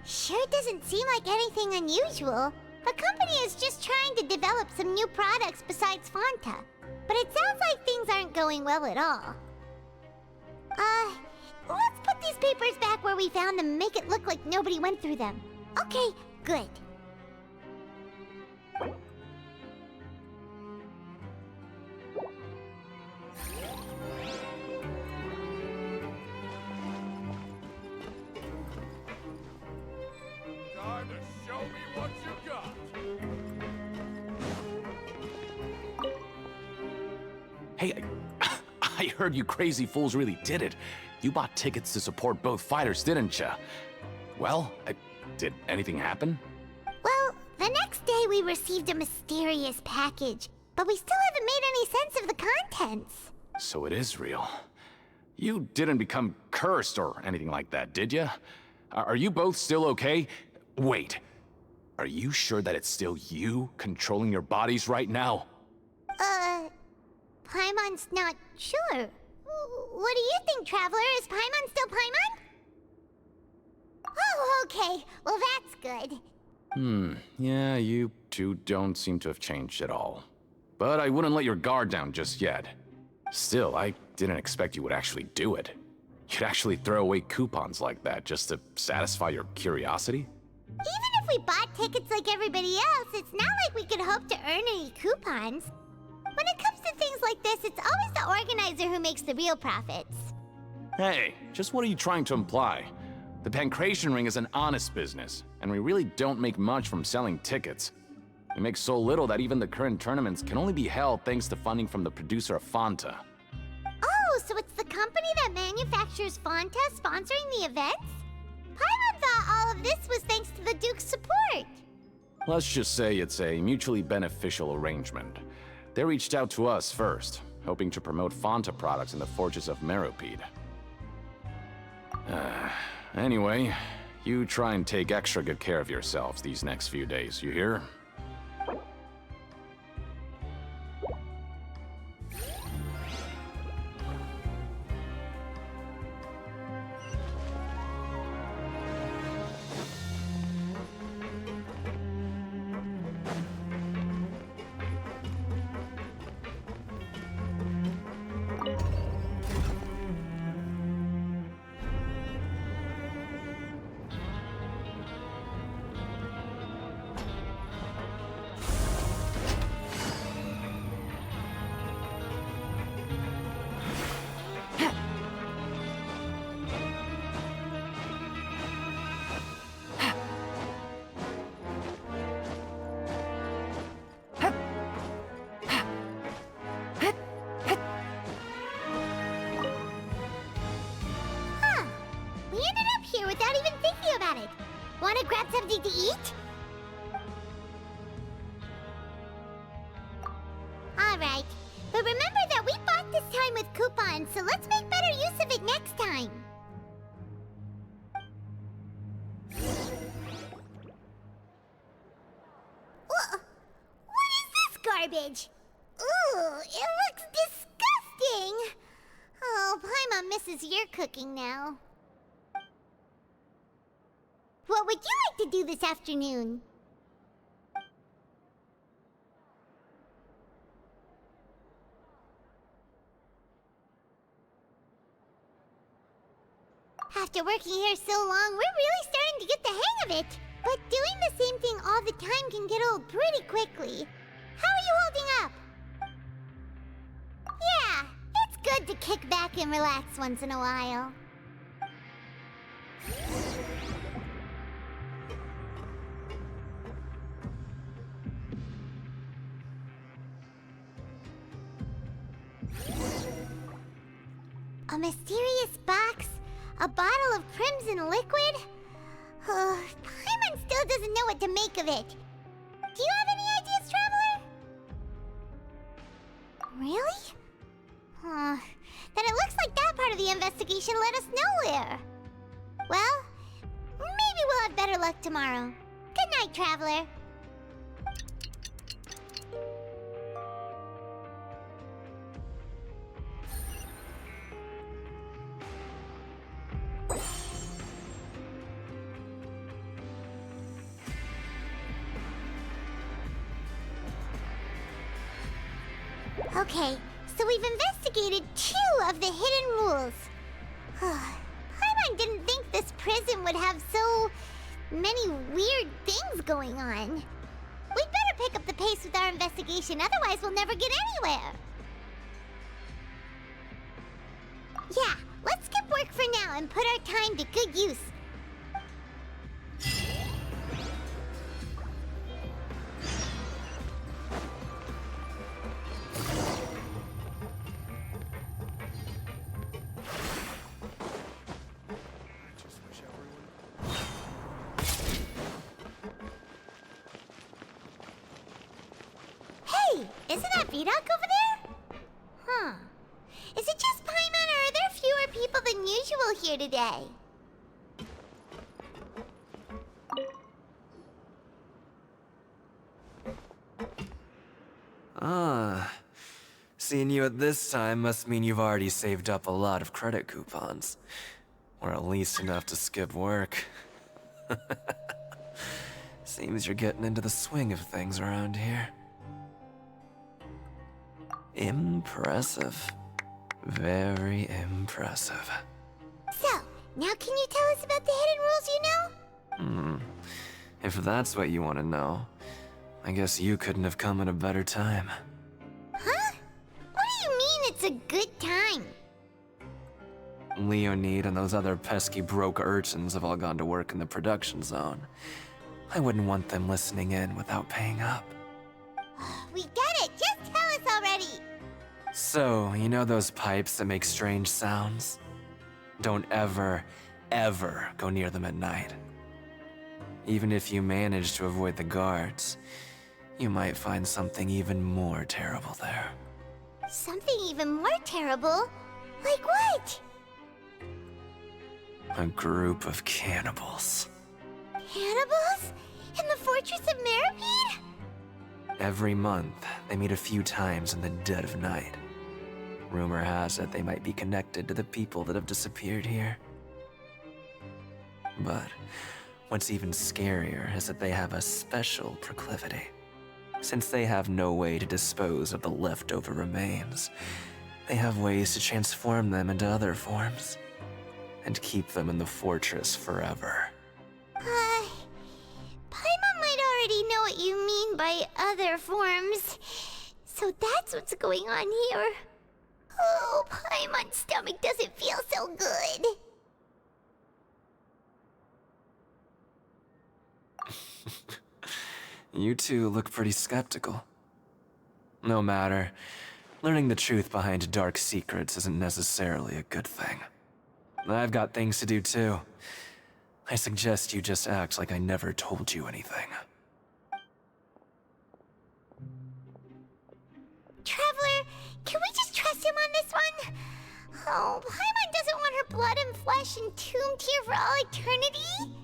Sure doesn't seem like anything unusual. The company is just trying to develop some new products besides Fanta. But it sounds like things aren't going well at all. Let's put these papers back where we found them and make it look like nobody went through them. Okay, good. Time to show me what you got. Hey, I heard you crazy fools really did it. You bought tickets to support both fighters, didn't ya? Well, did anything happen? Well, the next day we received a mysterious package, but we still haven't made any sense of the contents. So it is real. You didn't become cursed or anything like that, did you? Are you both still okay? Wait. Are you sure that it's still you controlling your bodies right now? Paimon's not sure. What do you think, Traveler? Is Paimon still Paimon? Oh, okay. Well, that's good. Yeah, you two don't seem to have changed at all. But I wouldn't let your guard down just yet. Still, I didn't expect you would actually do it. You'd actually throw away coupons like that just to satisfy your curiosity? Even if we bought tickets like everybody else, it's not like we could hope to earn any coupons. When it comes to things like this, it's always the organizer who makes the real profits. Hey, just what are you trying to imply? The Pancration Ring is an honest business, and we really don't make much from selling tickets. We make so little that even the current tournaments can only be held thanks to funding from the producer of Fanta. Oh, so it's the company that manufactures Fanta sponsoring the events? Paimon thought all of this was thanks to the Duke's support. Let's just say it's a mutually beneficial arrangement. They reached out to us first, hoping to promote Fanta products in the forges of Meropide. Anyway, you try and take extra good care of yourselves these next few days, you hear? Without even thinking about it. Wanna grab something to eat? Alright, but remember that we bought this time with coupons, so let's make better use of it next time. What is this garbage? Ooh, it looks disgusting! Oh, Paimon misses your cooking now. What would you like to do this afternoon? After working here so long, we're really starting to get the hang of it. But doing the same thing all the time can get old pretty quickly. How are you holding up? Yeah, it's good to kick back and relax once in a while. A mysterious box? A bottle of crimson liquid? Paimon still doesn't know what to make of it. Do you have any ideas, Traveler? Really? Then it looks like that part of the investigation led us nowhere. Well, maybe we'll have better luck tomorrow. Good night, Traveler. Okay, so we've investigated 2 of the hidden rules. Paimon didn't think this prison would have so many weird things going on. We'd better pick up the pace with our investigation, otherwise we'll never get anywhere. Yeah, let's skip work for now and put our time to good use. Isn't that Vidoc over there? special here today. Ah. Seeing you at this time must mean you've already saved up a lot of credit coupons. Or at least enough to skip work. Seems you're getting into the swing of things around here. Impressive. Very impressive. So, now can you tell us about the hidden rules you know? If that's what you want to know, I guess you couldn't have come at a better time. Huh? What do you mean it's a good time? Leonid and those other pesky broke urchins have all gone to work in the production zone. I wouldn't want them listening in without paying up. We get it! Just tell us already! So, you know those pipes that make strange sounds? Don't ever, ever go near them at night. Even if you manage to avoid the guards, you might find something even more terrible there. Something even more terrible? Like what? A group of cannibals. Cannibals? In the Fortress of Meripede? Every month, they meet a few times in the dead of night. Rumor has it they might be connected to the people that have disappeared here. But what's even scarier is that they have a special proclivity. Since they have no way to dispose of the leftover remains, they have ways to transform them into other forms and keep them in the fortress forever. Paimon might already know what you mean by other forms. So that's what's going on here. Oh, Paimon's stomach doesn't feel so good. You two look pretty skeptical. No matter. Learning the truth behind dark secrets isn't necessarily a good thing. I've got things to do too. I suggest you just act like I never told you anything. Traveler, can we just trust him on this one? Oh, Paimon doesn't want her blood and flesh entombed here for all eternity?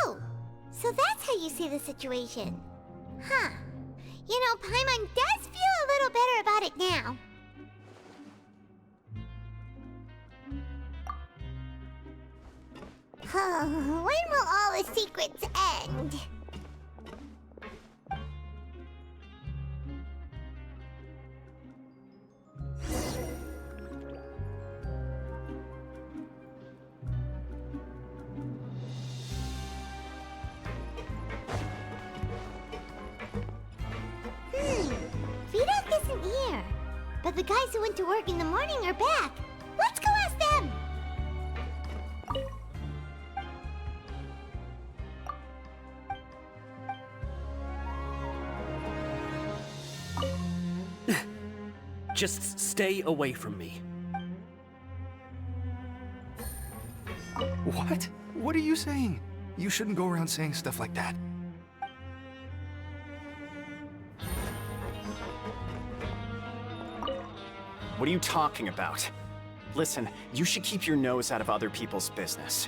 Oh, so that's how you see the situation. Huh. You know, Paimon does feel a little better about it now. When will all the secrets end? Vidoc isn't here. But the guys who went to work in the morning are back. Let's go ask them! Just stay away from me. What? What are you saying? You shouldn't go around saying stuff like that. What are you talking about? Listen, you should keep your nose out of other people's business.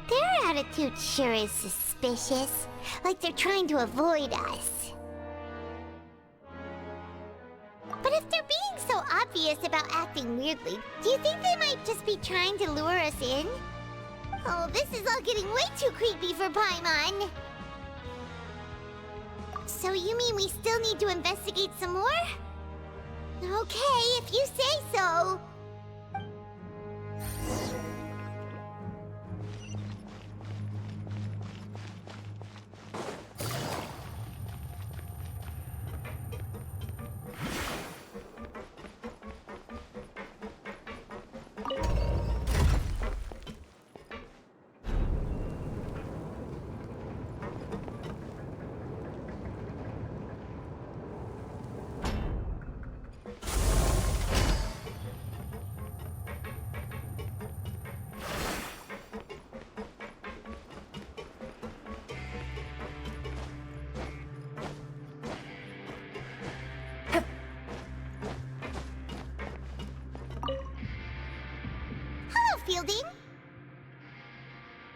Their attitude sure is suspicious. Like they're trying to avoid us. But if they're being so obvious about acting weirdly, do you think they might just be trying to lure us in? Oh, this is all getting way too creepy for Paimon. So you mean we still need to investigate some more? Okay, if you say so.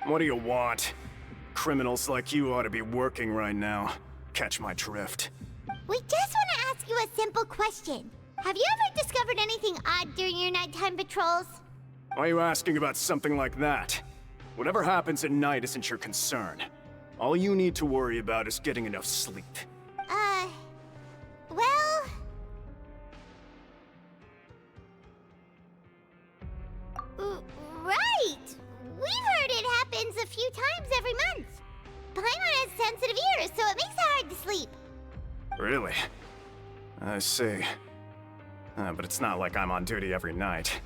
What do you want? Criminals like you ought to be working right now. Catch my drift. We just want to ask you a simple question. Have you ever discovered anything odd during your nighttime patrols? Why are you asking about something like that? Whatever happens at night isn't your concern. All you need to worry about is getting enough sleep. Well... Right! We've heard it happens a few times every month. Paimon has sensitive ears, so it makes it hard to sleep. Really? I see. But it's not like I'm on duty every night.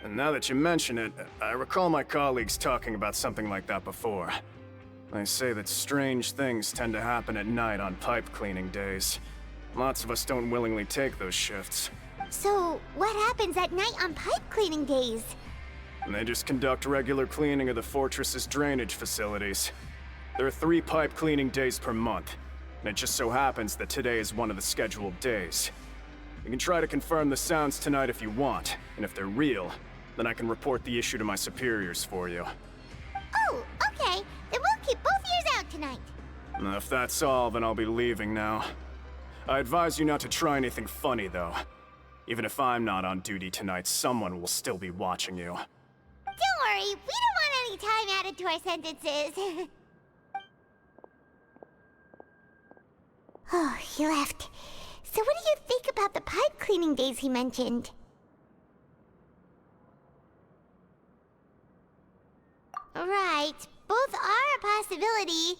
And now that you mention it, I recall my colleagues talking about something like that before. They say that strange things tend to happen at night on pipe cleaning days. Lots of us don't willingly take those shifts. So, what happens at night on pipe cleaning days? And they just conduct regular cleaning of the fortress's drainage facilities. There are 3 pipe cleaning days per month, and it just so happens that today is one of the scheduled days. You can try to confirm the sounds tonight if you want, and if they're real, then I can report the issue to my superiors for you. Oh, okay. Then we'll keep both ears out tonight. And if that's all, then I'll be leaving now. I advise you not to try anything funny, though. Even if I'm not on duty tonight, someone will still be watching you. Don't worry, we don't want any time added to our sentences. Oh, he left. So what do you think about the pipe cleaning days he mentioned? Right, both are a possibility.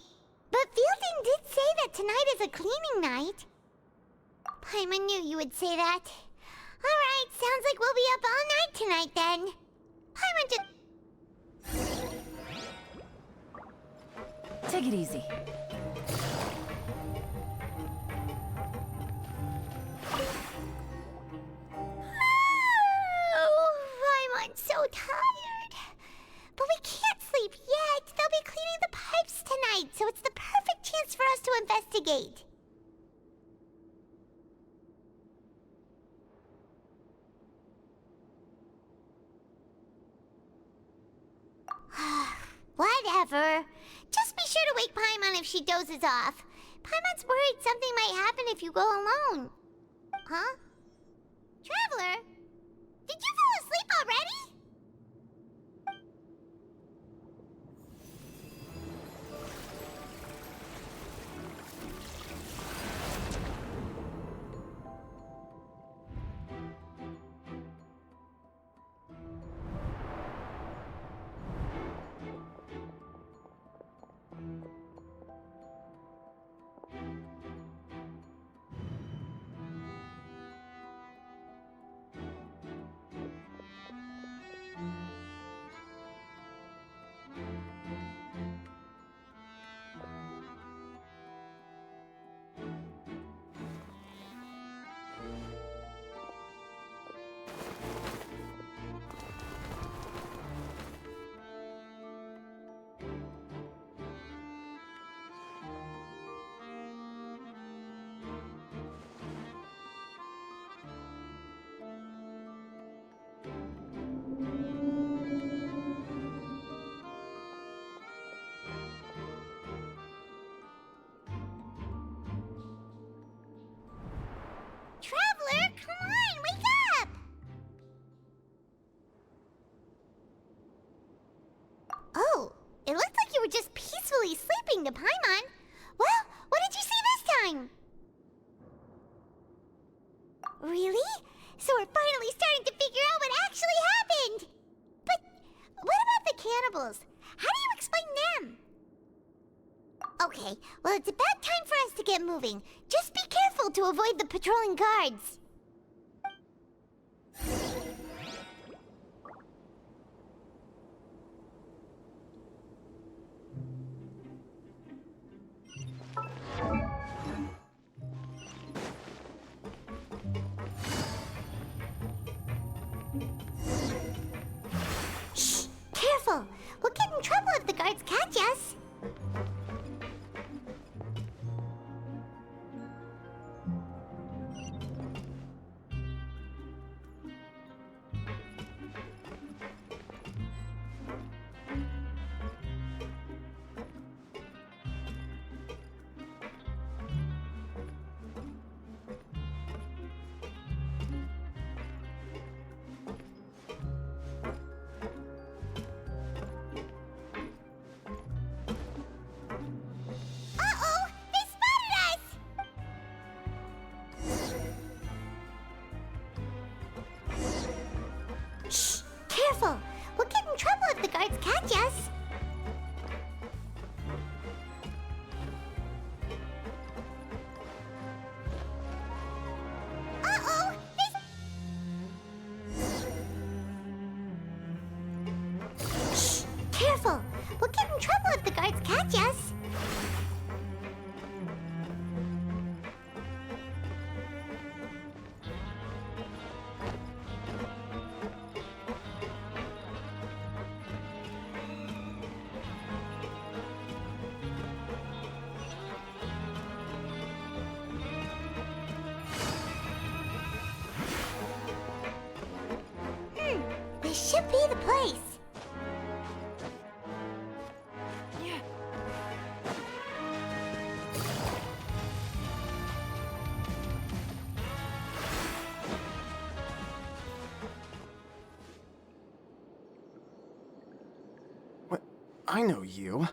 But Fielding did say that tonight is a cleaning night. Paimon knew you would say that. Alright, sounds like we'll be up all night tonight then. Paimon just... Take it easy. Oh, Paimon's so tired. But we can't sleep yet. They'll be cleaning the pipes tonight, so it's the perfect chance for us to investigate. Whatever. Just be sure to wake Paimon if she dozes off. Paimon's worried something might happen if you go alone. Huh? Traveler? Did you fall asleep already? Traveler, come on, wake up! Oh, it looked like you were just peacefully sleeping to Paimon. Well, what did you see this time? Really? So we're finally starting to figure out what actually happened! But what about the cannibals? How do you explain them? Okay, well it's about time for us to get moving. Just be careful to avoid the patrolling guards. Shh! Careful! We'll get in trouble if the guards catch us. guess. Uh-oh! Shh! Careful! We'll get in trouble if the guards catch us. This should be the place. What? I know you.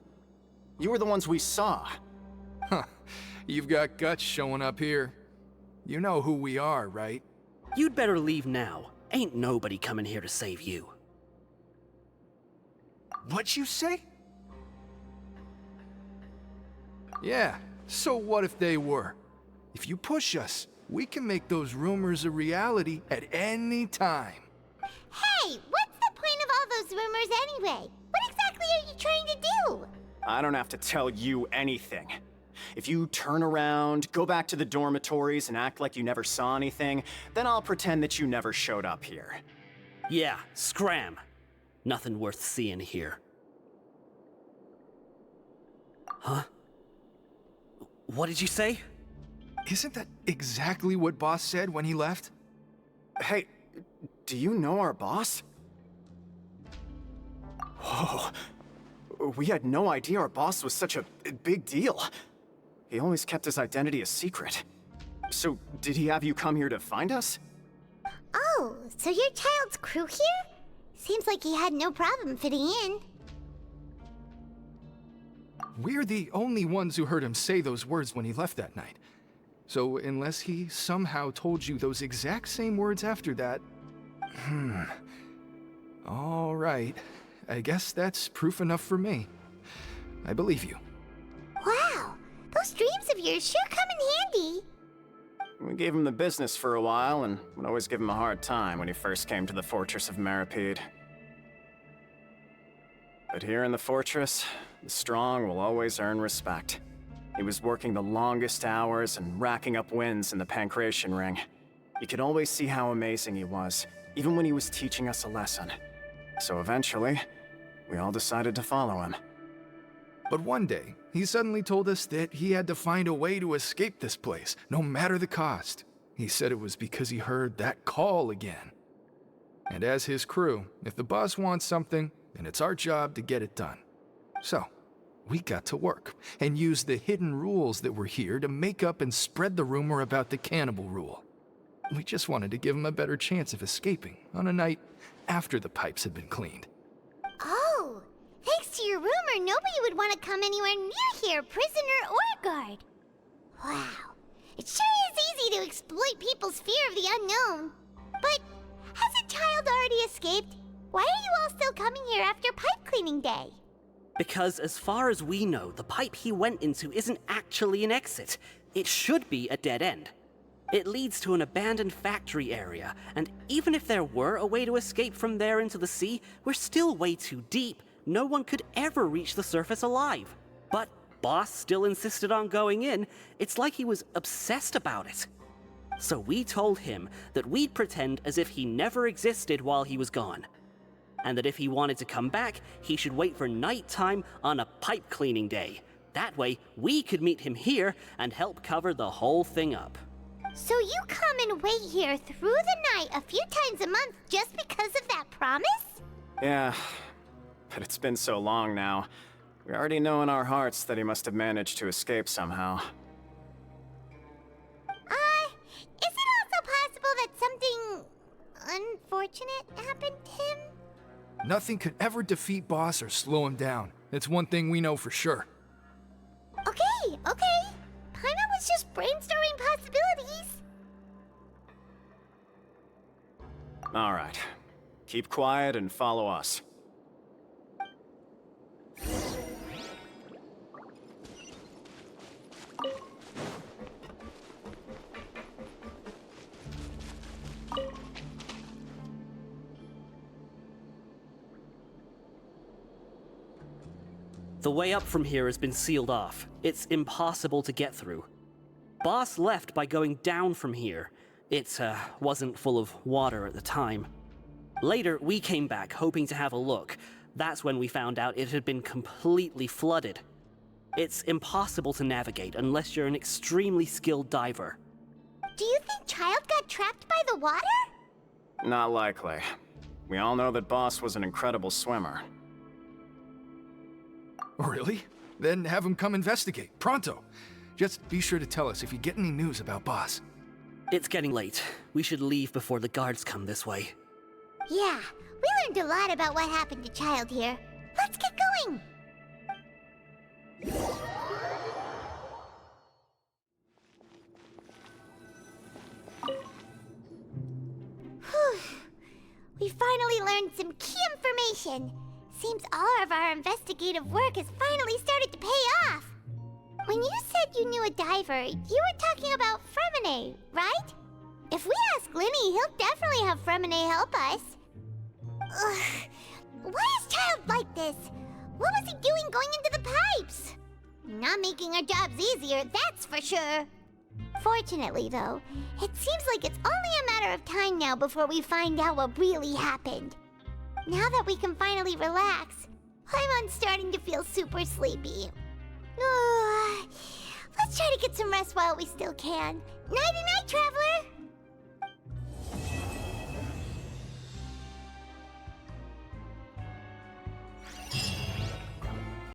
You were the ones we saw. Huh. You've got guts showing up here. You know who we are, right? You'd better leave now. Ain't nobody coming here to save you. What'd you say? Yeah, so what if they were? If you push us, we can make those rumors a reality at any time. Hey, what's the point of all those rumors anyway? What exactly are you trying to do? I don't have to tell you anything. If you turn around, go back to the dormitories, and act like you never saw anything, then I'll pretend that you never showed up here. Yeah, scram. Nothing worth seeing here. Huh? What did you say? Isn't that exactly what Boss said when he left? Hey, do you know our boss? Whoa. We had no idea our boss was such a big deal. He always kept his identity a secret. So, did he have you come here to find us? Oh, so your child's crew here? Seems like he had no problem fitting in. We're the only ones who heard him say those words when he left that night. So unless he somehow told you those exact same words after that... All right. I guess that's proof enough for me. I believe you. Wow, those dreams of yours sure come in handy. We gave him the business for a while, and would always give him a hard time when he first came to the fortress of Meripede. But here in the fortress, the strong will always earn respect. He was working the longest hours and racking up wins in the Pancration Ring. You could always see how amazing he was, even when he was teaching us a lesson. So eventually, we all decided to follow him. But one day, he suddenly told us that he had to find a way to escape this place, no matter the cost. He said it was because he heard that call again. And as his crew, if the boss wants something, then it's our job to get it done. So, we got to work, and used the hidden rules that were here to make up and spread the rumor about the cannibal rule. We just wanted to give him a better chance of escaping on a night after the pipes had been cleaned. Oh, thanks to your rumor, nobody would want to come anywhere near here, prisoner or guard. Wow, it sure is easy to exploit people's fear of the unknown. But has a child already escaped? Why are you all still coming here after pipe cleaning day? Because as far as we know, the pipe he went into isn't actually an exit. It should be a dead end. It leads to an abandoned factory area, and even if there were a way to escape from there into the sea, we're still way too deep. No one could ever reach the surface alive. But Boss still insisted on going in. It's like he was obsessed about it. So we told him that we'd pretend as if he never existed while he was gone. And that if he wanted to come back, he should wait for nighttime on a pipe cleaning day. That way, we could meet him here and help cover the whole thing up. So you come and wait here through the night a few times a month just because of that promise? Yeah, but it's been so long now. We already know in our hearts that he must have managed to escape somehow. Is it also possible that something unfortunate happened to him? Nothing could ever defeat Boss or slow him down. It's one thing we know for sure. Okay. Paimon was just brainstorming possibilities. All right. Keep quiet and follow us. The way up from here has been sealed off. It's impossible to get through. Boss left by going down from here. It wasn't full of water at the time. Later, we came back hoping to have a look. That's when we found out it had been completely flooded. It's impossible to navigate unless you're an extremely skilled diver. Do you think Child got trapped by the water? Not likely. We all know that Boss was an incredible swimmer. Really? Then have him come investigate, pronto. Just be sure to tell us if you get any news about Boss. It's getting late. We should leave before the guards come this way. Yeah, we learned a lot about what happened to Child here. Let's get going! Whew. We finally learned some key information. Seems all of our investigative work has finally started to pay off. When you said you knew a diver, you were talking about Fremine, right? If we ask Linny, he'll definitely have Fremine help us. Ugh. Why is Child like this? What was he doing going into the pipes? Not making our jobs easier, that's for sure. Fortunately, though, it seems like it's only a matter of time now before we find out what really happened. Now that we can finally relax, I'm starting to feel super sleepy. Let's try to get some rest while we still can. Nighty-night, Traveler!